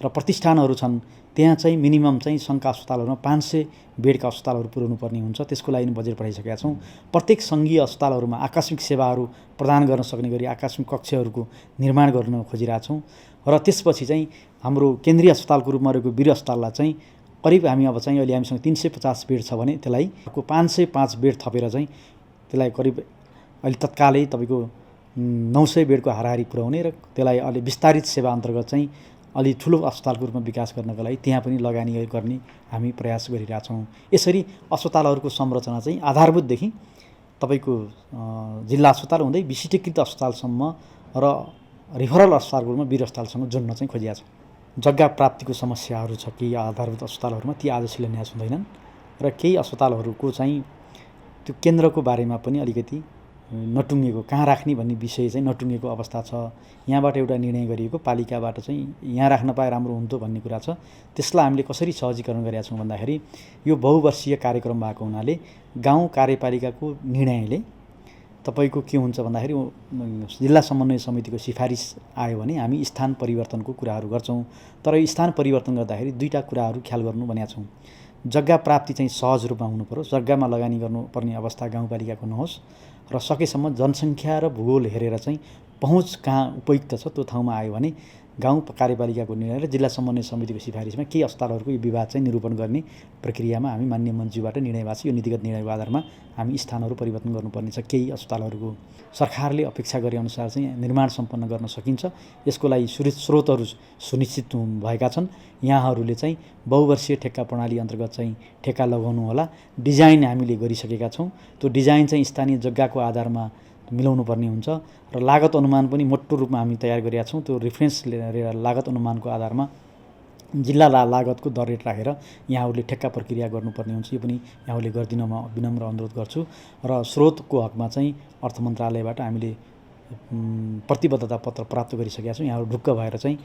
र प्रतिष्ठानहरू छन्, त्यहाँ चाहिँ मिनिमम चाहिँ सङ्घका अस्पतालहरूमा 500 बेडका अस्पतालहरू पुर्याउनु पर्ने हुन्छ। त्यसको लागि बजेट पठाइसकेका छौँ। प्रत्येक सङ्घीय अस्पतालहरूमा आकस्मिक सेवाहरू प्रदान गर्न सक्ने गरी आकस्मिक कक्षहरूको निर्माण गर्न खोजिरहेछौँ। र त्यसपछि चाहिँ हाम्रो केन्द्रीय अस्पतालको रूपमा रहेको वीर अस्पताललाई चाहिँ करिब हामी अब चाहिँ अहिले हामीसँग 350 बेड छ भने त्यसलाई 505 बेड थपेर चाहिँ त्यसलाई करिब अहिले तत्कालै तपाईँको 900 बेडको हाराहारी पुर्याउने र त्यसलाई अलि विस्तारित सेवा अन्तर्गत चाहिँ अलि ठुलो अस्पतालको रूपमा विकास गर्नका लागि त्यहाँ पनि लगानी गर्ने हामी प्रयास गरिरहेछौँ। यसरी अस्पतालहरूको संरचना चाहिँ आधारभूतदेखि तपाईँको जिल्ला अस्पताल हुँदै विशिष्टीकृत अस्पतालसम्म र रिफरल अस्पतालको रूपमा वीर अस्पतालसँग जोड्न चाहिँ खोजिएको छ। जग्गा प्राप्तिको समस्याहरू छ केही आधारभूत अस्पतालहरूमा, ती आज शिलान्यास हुँदैनन् र केही अस्पतालहरूको चाहिँ त्यो केन्द्रको बारेमा पनि अलिकति नटुङ्गेको, कहाँ राख्ने भन्ने विषय चाहिँ नटुङ्गेको अवस्था छ। यहाँबाट एउटा निर्णय गरिएको पालिकाबाट चाहिँ यहाँ राख्न पाए राम्रो हुन्थ्यो भन्ने कुरा छ। त्यसलाई हामीले कसरी सहजीकरण गरेका छौँ भन्दाखेरि यो बहुवर्षीय कार्यक्रम भएको हुनाले गाउँ कार्यपालिकाको निर्णयले तपाईँको के हुन्छ भन्दाखेरि जिल्ला समन्वय समितिको सिफारिस आयो भने हामी स्थान परिवर्तनको कुराहरू गर्छौँ। तर यो स्थान परिवर्तन गर्दाखेरि 2टा कुराहरू ख्याल गर्नु भनेका छौँ। जग्गा प्राप्ति चाहिँ सहज रूपमा हुनु पर्यो, जग्गामा लगानी गर्नुपर्ने अवस्था गाउँपालिकाको नहोस् र सकेसम्म जनसङ्ख्या र भूगोल हेरेर चाहिँ पहुँच कहाँ उपयुक्त छ त्यो ठाउँमा आयो भने गाउँ कार्यपालिकाको निर्णय र जिल्ला समन्वय समितिको सिफारिसमा केही अस्पतालहरूको यो विवाद चाहिँ निरूपण गर्ने प्रक्रियामा हामी मान्य मन्त्रीबाट निर्णय भएको छ। यो नीतिगत निर्णयको आधारमा हामी स्थानहरू परिवर्तन गर्नुपर्ने छ। केही अस्पतालहरूको सरकारले अपेक्षा गरे अनुसार चाहिँ निर्माण सम्पन्न गर्न सकिन्छ। यसको लागि स्रोतहरू सुनिश्चित भएका छन्। यहाँहरूले चाहिँ बहुवर्षीय ठेक्का प्रणाली अन्तर्गत चाहिँ ठेक्का लगाउनु होला। डिजाइन हामीले गरिसकेका छौँ। त्यो डिजाइन चाहिँ स्थानीय जग्गाको आधारमा मिलाउनु पर्ने हुन्छ र लागत अनुमान पनि मोटो रूपमा हामी तयार गरेका छौँ। त्यो रेफरेन्स लिएर लागत अनुमानको आधारमा जिल्ला लागतको दर रेट राखेर यहाँहरूले ठेक्का प्रक्रिया गर्नुपर्ने हुन्छ। यो पनि यहाँहरूले गरिदिन म विनम्र अनुरोध गर्छु। र स्रोतको हकमा चाहिँ अर्थ मन्त्रालयबाट हामीले प्रतिबद्धता पत्र प्राप्त गरिसकेका छौँ। यहाँहरू ढुक्क भएर चाहिँ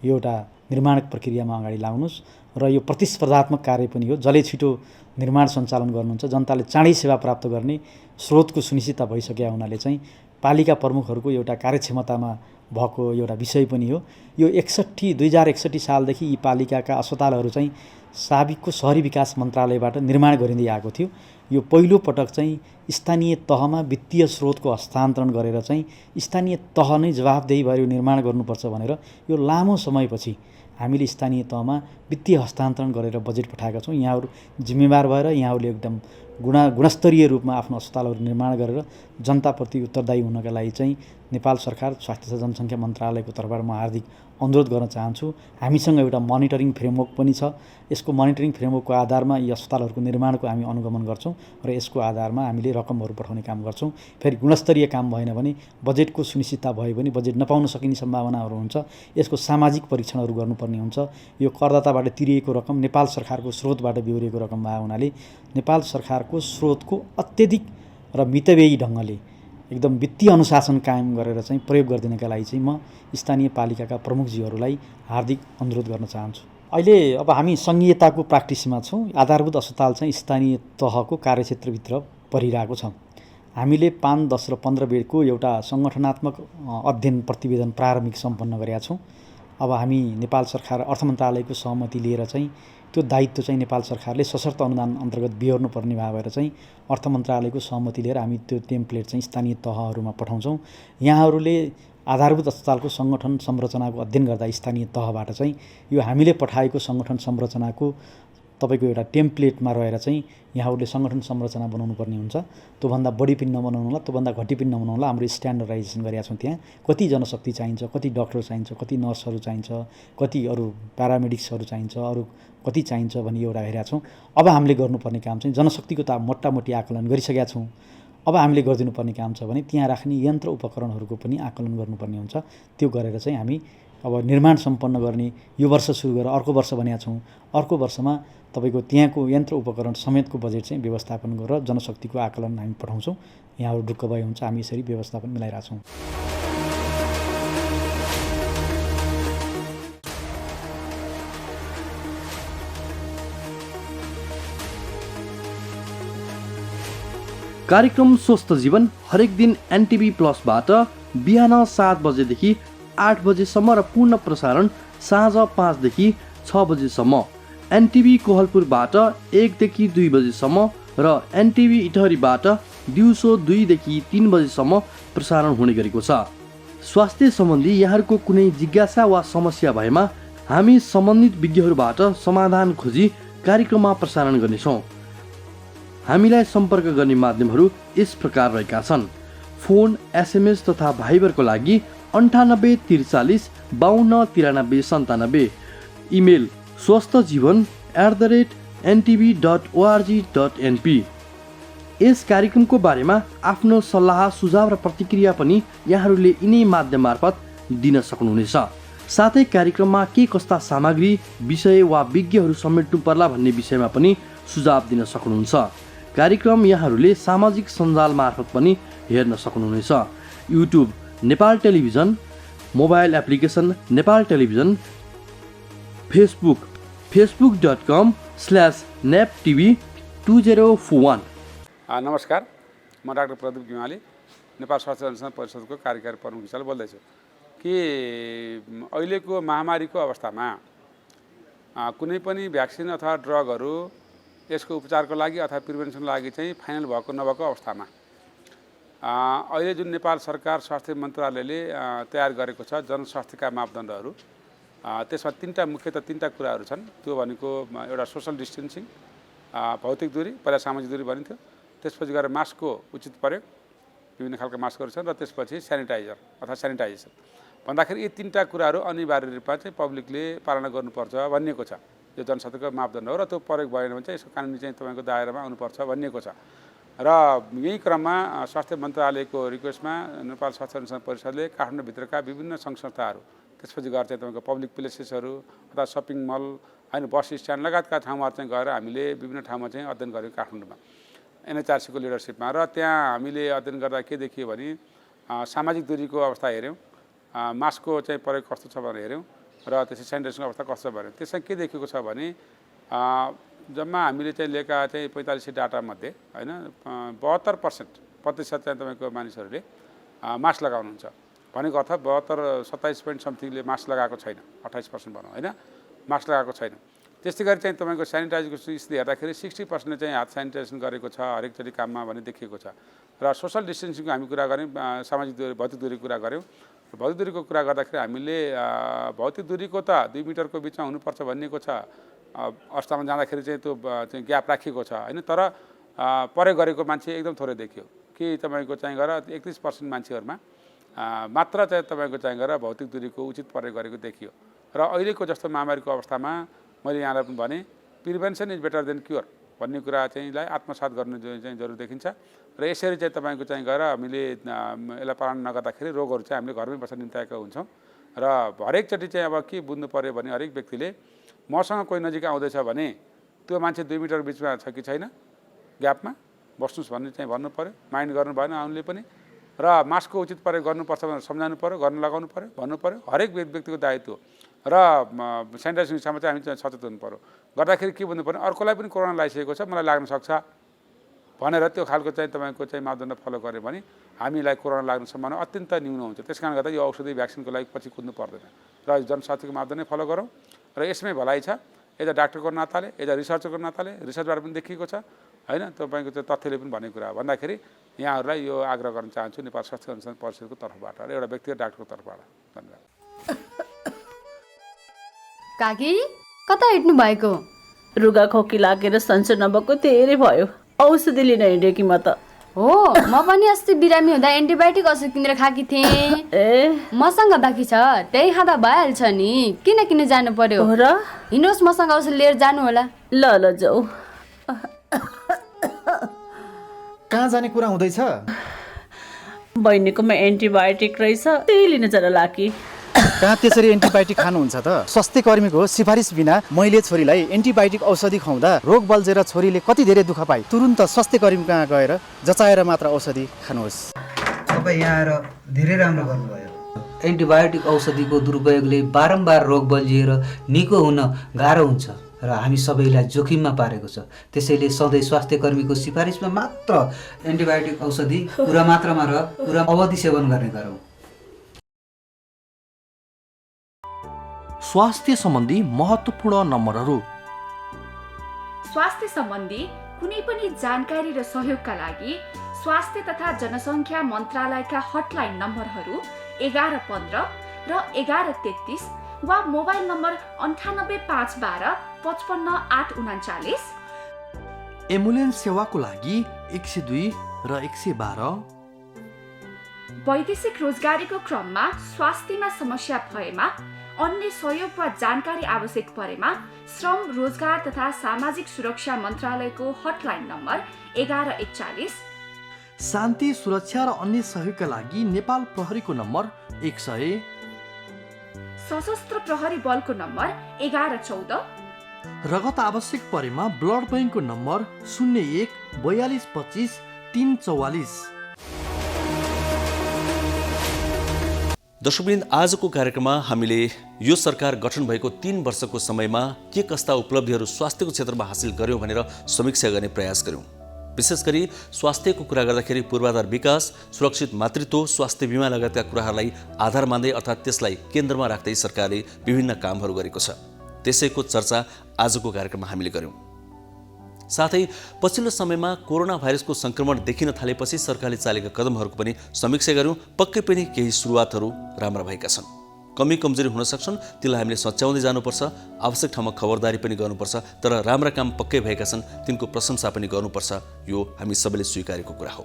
यो एउटा निर्माण प्रक्रियामा अगाडि लाग्नुहोस् र यो प्रतिस्पर्धात्मक कार्य पनि हो। जसले छिटो निर्माण सञ्चालन गर्नुहुन्छ, जनताले चाँडै सेवा प्राप्त गर्ने स्रोतको सुनिश्चितता भइसकेका हुनाले चाहिँ पालिका प्रमुखहरूको एउटा कार्यक्षमतामा भएको एउटा विषय पनि हो। यो 2061 सालदेखि यी पालिकाका अस्पतालहरू चाहिँ साबिकको शहरी विकास मन्त्रालयबाट निर्माण गरिँदै आएको थियो। यो पहिलो पटक चाहिँ स्थानीय तहमा वित्तीय स्रोतको हस्तान्तरण गरेर चाहिँ स्थानीय तह नै जवाफदेही भएर यो निर्माण गर्नुपर्छ भनेर यो लामो समयपछि हामीले स्थानीय तहमा वित्तीय हस्तान्तरण गरेर बजेट पठाएका छौँ। यहाँहरू जिम्मेवार भएर यहाँहरूले एकदम गुणस्तरीय रूपमा आफ्नो अस्पतालहरू निर्माण गरेर जनताप्रति उत्तरदायी हुनका लागि चाहिँ नेपाल सरकार स्वास्थ्य तथा जनसङ्ख्या मन्त्रालयको तर्फबाट म हार्दिक अनुरोध गर्न चाहन्छु। हामीसँग एउटा मोनिटरिङ फ्रेमवर्क पनि छ। यसको मोनिटरिङ फ्रेमवर्कको आधारमा यी अस्पतालहरूको निर्माणको हामी अनुगमन गर्छौँ र यसको आधारमा हामीले रकमहरू पठाउने काम गर्छौँ। फेरि गुणस्तरीय काम भएन भने बजेटको सुनिश्चितता भयो भने बजेट नपाउन सकिने सम्भावनाहरू हुन्छ। यसको सामाजिक परीक्षणहरू गर्नुपर्ने हुन्छ। यो करदाताबाट तिरिएको रकम नेपाल सरकारको स्रोतबाट बिहोरिएको रकम भए हुनाले नेपाल सरकारको स्रोतको अत्यधिक र मितव्ययी ढङ्गले एकदम वित्तीय अनुशासन कायम गरेर चाहिँ प्रयोग गरिदिनका लागि चाहिँ म स्थानीय पालिकाका प्रमुखजीहरूलाई हार्दिक अनुरोध गर्न चाहन्छु। अहिले अब हामी सङ्घीयताको प्र्याक्टिसमा छौँ। आधारभूत अस्पताल चाहिँ स्थानीय तहको कार्यक्षेत्रभित्र परिरहेको छ। हामीले 5, 10 र 15 बेडको एउटा सङ्गठनात्मक अध्ययन प्रतिवेदन प्रारम्भिक सम्पन्न गरेका छौँ। अब हामी नेपाल सरकार अर्थ मन्त्रालयको सहमति लिएर चाहिँ त्यो दायित्व चाहिँ नेपाल सरकारले सशर्त अनुदान अन्तर्गत बिहोर्नुपर्ने भएर चाहिँ अर्थ मन्त्रालयको सहमति लिएर हामी त्यो टेम्प्लेट चाहिँ स्थानीय तहहरूमा पठाउँछौँ। यहाँहरूले आधारभूत अस्पतालको सङ्गठन संरचनाको अध्ययन गर्दा स्थानीय तहबाट चाहिँ यो हामीले पठाएको सङ्गठन संरचनाको तपाईँको एउटा टेम्प्लेटमा रहेर चाहिँ यहाँहरूले सङ्गठन संरचना बनाउनु पर्ने हुन्छ। त्योभन्दा बढी पनि नबनाउनुला, त्योभन्दा घटी पनि नबनाउनुला। हाम्रो स्ट्यान्डर्डाइजेसन गरेका छौँ। त्यहाँ कति जनशक्ति चाहिन्छ, कति डक्टर चाहिन्छ, कति नर्सहरू चाहिन्छ, कति अरू प्यारामेडिक्सहरू चाहिन्छ, अरू कति चाहिन्छ भन्ने एउटा हेरेका छौँ। अब हामीले गर्नुपर्ने काम चाहिँ जनशक्तिको त मोटामोटी आकलन गरिसकेका छौँ। अब हामीले गरिदिनुपर्ने काम छ भने त्यहाँ राख्ने यन्त्र उपकरणहरूको पनि आकलन गर्नुपर्ने हुन्छ। त्यो गरेर चाहिँ हामी अब निर्माण सम्पन्न गर्ने यो वर्ष सुरु गरेर अर्को वर्ष भनेका छौँ। अर्को वर्षमा तपाईँको त्यहाँको यन्त्र उपकरण समेतको बजेट चाहिँ व्यवस्थापन गरेर जनशक्तिको आकलन हामी पठाउँछौँ। यहाँहरू ढुक्क भए हुन्छ। हामी यसरी व्यवस्थापन मिलाइरहेछौँ। कार्यक्रम स्वस्थ जीवन हरेक दिन एनटिभी प्लसबाट बिहान 7 बजेदेखि 8 बजेसम्म र पूर्ण प्रसारण साँझ 5 देखि 6 बजेसम्म एनटिभी कोहलपुरबाट 1 देखि 2 बजेसम्म र एनटिभी इटहरीबाट दिउँसो 2 देखि 3 बजेसम्म प्रसारण हुने गरेको छ। स्वास्थ्य सम्बन्धी यहाँहरूको कुनै जिज्ञासा वा समस्या भएमा हामी सम्बन्धित विज्ञहरूबाट समाधान खोजी कार्यक्रममा प्रसारण गर्नेछौँ। हामीलाई सम्पर्क गर्ने माध्यमहरू यस प्रकार रहेका छन्। फोन, एसएमएस तथा भाइबरको लागि 98 43 52 93 97। Email swasthjivan@ntv.org.np। यस कार्यक्रमको बारेमा आफ्नो सल्लाह सुझाव र प्रतिक्रिया पनि यहाँहरूले यिनै माध्यम मार्फत दिन सक्नुहुनेछ। साथै कार्यक्रममा के कस्ता सामग्री, विषय वा विज्ञहरू समेट्नु पर्ला भन्ने विषयमा पनि सुझाव दिन सक्नुहुन्छ। कार्यक्रम यहाँहरूले सामाजिक सञ्जाल मार्फत पनि हेर्न सक्नुहुनेछ। YouTube Nepal television, mobile application Nepal television, Facebook facebook.com/neptv2041। नमस्कार, म डाक्टर प्रदीप गिमाली नेपाल स्वास्थ्य अनुसन्धान परिषदको कार्यकारी प्रमुख हिसाबले बोल्दैछु कि अहिलेको महामारीको अवस्थामा कुनै पनि भ्याक्सिन अथवा ड्रगहरू यसको उपचारको लागि अथवा प्रिभेन्सनको लागि चाहिँ फाइनल भएको नभएको अवस्थामा अहिले जुन नेपाल सरकार स्वास्थ्य मन्त्रालयले तयार गरेको छ जनस्वास्थ्यका मापदण्डहरू, त्यसमा मुख्यतः तीनटा कुराहरू छन्। त्यो भनेको एउटा सोसल डिस्टेन्सिङ, भौतिक दूरी, पहिला सामाजिक दूरी भनिन्थ्यो, त्यसपछि गएर मास्कको उचित प्रयोग, विभिन्न खालका मास्कहरू छन्, र त्यसपछि सेनिटाइजर अथवा सेनिटाइजेसन भन्दाखेरि यी तीनटा कुराहरू अनिवार्य रूपमा चाहिँ पब्लिकले पालना गर्नुपर्छ भनिएको छ। यो जनस्वास्थ्यको मापदण्ड हो र त्यो प्रयोग भएन भने चाहिँ यसको कानुनी चाहिँ तपाईँको दायरामा आउनुपर्छ भनिएको छ। र यही क्रममा स्वास्थ्य मन्त्रालयको रिक्वेस्टमा नेपाल स्वास्थ्य अनुसन्धान परिषदले काठमाडौँभित्रका विभिन्न सङ्घ संस्थाहरू, त्यसपछि गएर चाहिँ तपाईँको पब्लिक प्लेसेसहरू अथवा सपिङ मल, होइन, बस स्ट्यान्ड लगायतका ठाउँहरू चाहिँ गएर हामीले विभिन्न ठाउँमा चाहिँ अध्ययन गऱ्यौँ काठमाडौँमा एनएचआरसीको लिडरसिपमा। र त्यहाँ हामीले अध्ययन गर्दा के देखियो भने सामाजिक दूरीको अवस्था हेऱ्यौँ, मास्कको चाहिँ प्रयोग कस्तो छ भनेर हेऱ्यौँ, र त्यसै सेनिटाइजेसनको अवस्था कस्तो छ भने त्यसमा के देखेको छ भने जम्मा हामीले चाहिँ लिएका चाहिँ 45 डाटामध्ये होइन 72% चाहिँ तपाईँको मानिसहरूले मास्क लगाउनुहुन्छ भनेको अर्थ 27.समथिङले मास्क लगाएको छैन, 28% भनौँ होइन, मास्क लगाएको छैन। त्यस्तै गरी चाहिँ तपाईँको सेनिटाइजको स्थिति हेर्दाखेरि 60% चाहिँ हात सेनिटाइजेसन गरेको छ हरेकचोटि काममा भन्ने देखिएको छ। र सोसल डिस्टेन्सिङको हामी कुरा गऱ्यौँ, सामाजिक दूरी, भौतिक दूरीको कुरा गऱ्यौँ। भौतिक दूरीको कुरा गर्दाखेरि हामीले भौतिक दूरीको त 2 मिटरको बिचमा हुनुपर्छ भनिएको छ, अवस्थामा जाँदाखेरि चाहिँ त्यो चाहिँ ग्याप राखिएको छ होइन, तर प्रयोग गरेको मान्छे एकदम थोरै देखियो कि तपाईँको चाहिँ गएर 31% मान्छेहरूमा मात्र चाहिँ तपाईँको चाहिँ गएर भौतिक दूरीको उचित प्रयोग गरेको देखियो। र अहिलेको जस्तो महामारीको अवस्थामा मैले यहाँलाई पनि भने prevention is better than cure भन्ने कुरा चाहिँलाई आत्मसात गर्नु चाहिँ जरुरी देखिन्छ। र यसरी चाहिँ तपाईँको चाहिँ गएर हामीले यसलाई पालन नगर्दाखेरि रोगहरू चाहिँ हामीले घरमै बस्न निम्ताएका हुन्छौँ। र हरेकचोटि चाहिँ अब के बुझ्नु पऱ्यो भने हरेक व्यक्तिले मसँग कोही नजिक आउँदैछ भने त्यो मान्छे 2 मिटर बिचमा छ कि छैन, ग्यापमा बस्नुहोस् भन्ने चाहिँ भन्नु पऱ्यो, माइन्ड गर्नु भएन उनले पनि। र मास्कको उचित प्रयोग गर्नुपर्छ भनेर सम्झाउनु पऱ्यो, गर्न लगाउनु पऱ्यो, भन्नु पऱ्यो। हरेक व्यक्तिको दायित्व र सेनिटाइजेसनमा चाहिँ हामी चाहिँ सचेत हुनु पऱ्यो। गर्दाखेरि के भन्नु पर्ने, अर्कोलाई पनि कोरोना लागिसकेको छ, मलाई लाग्न सक्छ भनेर त्यो खालको चाहिँ तपाईँको चाहिँ मापदण्ड फलो गऱ्यो भने हामीलाई कोरोना लाग्ने सम्भावना अत्यन्त न्यून हुन्छ। त्यस कारणले गर्दा यो औषधि भ्याक्सिनको लागि पछि कुद्नु पर्दैन र जनस्वास्थ्यको मापदण्ड फलो गरौँ। र यसमै भलाइ छ, एज अ डाक्टरको नाताले, एज अ रिसर्चरको नाताले, रिसर्चबाट पनि देखिएको छ होइन, तपाईँको चाहिँ तथ्यले पनि भनेको कुरा भन्दाखेरि यहाँहरूलाई यो आग्रह गर्न चाहन्छु नेपाल स्वास्थ्य अनुसन्धान परिषदको तर्फबाट र एउटा व्यक्तिगत डाक्टरको तर्फबाट। धन्यवाद। काकी कता हिँड्नु भएको? रुगा खोकी लागेर सन्चो नभएको धेरै भयो, औषधि लिन हिँडेँ कि म त। हो, म पनि अस्ति बिरामी हुँदा एन्टिबायोटिक औषध किनेर खाकी थिएँ। मसँग बाँकी छ, त्यही खाँदा भइहाल्छ नि, किन जानु पर्यो र? हिँड्नुहोस्, मसँग औषध लिएर जानु होला। ल ल जाऊ। कहाँ जाने कुरा हुँदैछ? बहिनीकोमा एन्टिबायोटिक रहेछ, त्यही लिन जान लागि। कहाँ त्यसरी एन्टिबायोटिक खानुहुन्छ त? स्वास्थ्य कर्मीको सिफारिस बिना मैले छोरीलाई एन्टिबायोटिक औषधि खुवाउँदा रोग बल्झेर छोरीले कति धेरै दुःख पाए। तुरुन्त स्वास्थ्य कर्मी कहाँ गएर जचाएर मात्र औषधि खानुहोस्। तपाईँ यहाँ आएर धेरै राम्रो गर्नुभयो। एन्टिबायोटिक औषधिको दुरुपयोगले बारम्बार रोग बल्झिएर निको हुन गाह्रो हुन्छ र हामी सबैलाई जोखिममा पारेको छ। त्यसैले सधैँ स्वास्थ्य कर्मीको सिफारिसमा मात्र एन्टिबायोटिक औषधि पुरा मात्रामा र पुरा अवधि सेवन गर्ने गरौँ। स्वास्थ्य सम्बन्धी महत्त्वपूर्ण नम्बरहरू। स्वास्थ्य सम्बन्धी कुनै पनि जानकारी र सहयोगका लागि स्वास्थ्य तथा जनसङ्ख्या मन्त्रालयका हटलाइन नम्बरहरू 1115 र 1133 वा मोबाइल नम्बर 985112 55839। एम्बुलेन्स सेवाको लागि 102 र 112। वैदेशिक रोजगारीको क्रममा स्वास्थ्यमा समस्या भएमा, अन्य सहयोग वा जानकारी आवश्यक परेमा श्रम, रोजगार तथा सामाजिक सुरक्षा मन्त्रालयको हटलाइन नम्बर 1141। शान्ति, सुरक्षा र अन्य सहयोगका लागि नेपाल प्रहरीको नम्बर 100। सशस्त्र प्रहरी बलको नम्बर 1114। रगत आवश्यक परेमा ब्लड बैंकको नम्बर 01 42 25 344। दर्शकवृन्द, आजको कार्यक्रममा हामीले यो सरकार गठन भएको 3 वर्षको समयमा के कस्ता उपलब्धिहरू स्वास्थ्यको क्षेत्रमा हासिल गर्यौँ भनेर समीक्षा गर्ने प्रयास गर्यौँ। विशेष गरी स्वास्थ्यको कुरा गर्दाखेरि पूर्वाधार विकास, सुरक्षित मातृत्व, स्वास्थ्य बिमा लगायतका कुराहरूलाई आधार मान्दै अर्थात् त्यसलाई केन्द्रमा राख्दै सरकारले विभिन्न कामहरू गरेको छ। त्यसैको चर्चा आजको कार्यक्रममा हामीले गर्यौँ। साथै पछिल्लो समयमा कोरोना भाइरसको संक्रमण देखिन थालेपछि सरकारले चालेका कदमहरूको पनि समीक्षा गर्यौँ। पक्कै पनि केही सुरुवातहरू राम्रा भएका छन्, कमी कमजोरी हुन सक्छन्, त्यसलाई हामीले सच्याउँदै जानुपर्छ, आवश्यक ठाउँमा खबरदारी पनि गर्नुपर्छ। तर राम्रा काम पक्कै भएका छन्, तिनको प्रशंसा पनि गर्नुपर्छ। यो हामी सबैले स्वीकारेको कुरा हो।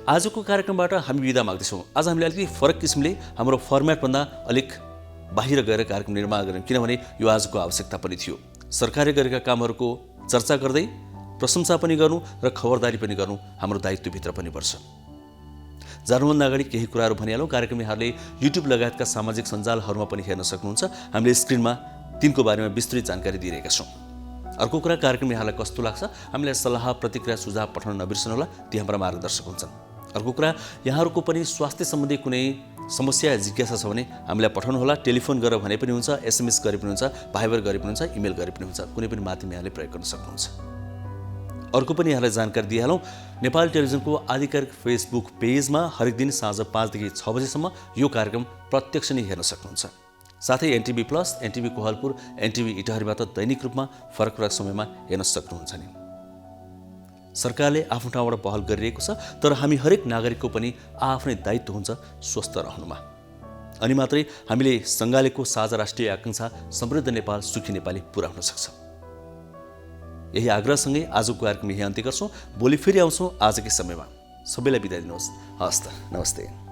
आजको कार्यक्रमबाट हामी बिदा माग्दैछौँ। आज हामीले अलिकति फरक किसिमले हाम्रो फर्मेटभन्दा अलिक बाहिर गएर कार्यक्रम निर्माण गर्यौँ, किनभने यो आजको आवश्यकता पनि थियो। सरकारले गरेका कामहरूको चर्चा गर्दै प्रशंसा पनि गर्नु र खबरदारी पनि गर्नु हाम्रो दायित्वभित्र पनि पर्छ। जानुभन्दा अगाडि केही कुराहरू भनिहालौँ। कार्यक्रम यहाँहरूले युट्युब लगायतका सामाजिक सञ्जालहरूमा पनि हेर्न सक्नुहुन्छ। हामीले स्क्रिनमा तिनको बारेमा विस्तृत जानकारी दिइरहेका छौँ। अर्को कुरा, कार्यक्रम यहाँलाई कस्तो लाग्छ, हामीलाई सल्लाह, प्रतिक्रिया, सुझाव पठाउन नबिर्सनुहोला, ती हाम्रा मार्गदर्शक हुन्छन्। अर्को कुरा, यहाँहरूको पनि स्वास्थ्य सम्बन्धी कुनै समस्या या जिज्ञासा छ भने हामीलाई पठाउनुहोला। टेलिफोन गरेर भने पनि हुन्छ, SMS गरे पनि हुन्छ, भाइबर गरे पनि हुन्छ, इमेल गरे पनि हुन्छ, कुनै पनि माध्यम यहाँले प्रयोग गर्न सक्नुहुन्छ। अर्को पनि यहाँलाई जानकारी दिइहालौँ, नेपाल टेलिभिजनको आधिकारिक फेसबुक पेजमा हरेक दिन साँझ 5 देखि 6 बजेसम्म यो कार्यक्रम प्रत्यक्ष नै हेर्न सक्नुहुन्छ। साथै NTV plus, NTV Kohalpur, NTV इटहरीबाट दैनिक रूपमा फरक फरक समयमा हेर्न सक्नुहुन्छ नि। सरकारले आफ्नो ठाउँबाट पहल गरिरहेको छ, तर हामी हरेक नागरिकको पनि आफ्नै दायित्व हुन्छ स्वस्थ रहनुमा। अनि मात्रै हामीले सँगालेको साझा राष्ट्रिय आकाङ्क्षा समृद्ध नेपाल, सुखी नेपाली पुरा हुन सक्छ। यही आग्रहसँगै आजको कार्यक्रम यही अन्त्य गर्छौँ। भोलि फेरि आउँछौँ आजकै समयमा। सबैलाई बिदा दिनुहोस्। हस् त, नमस्ते।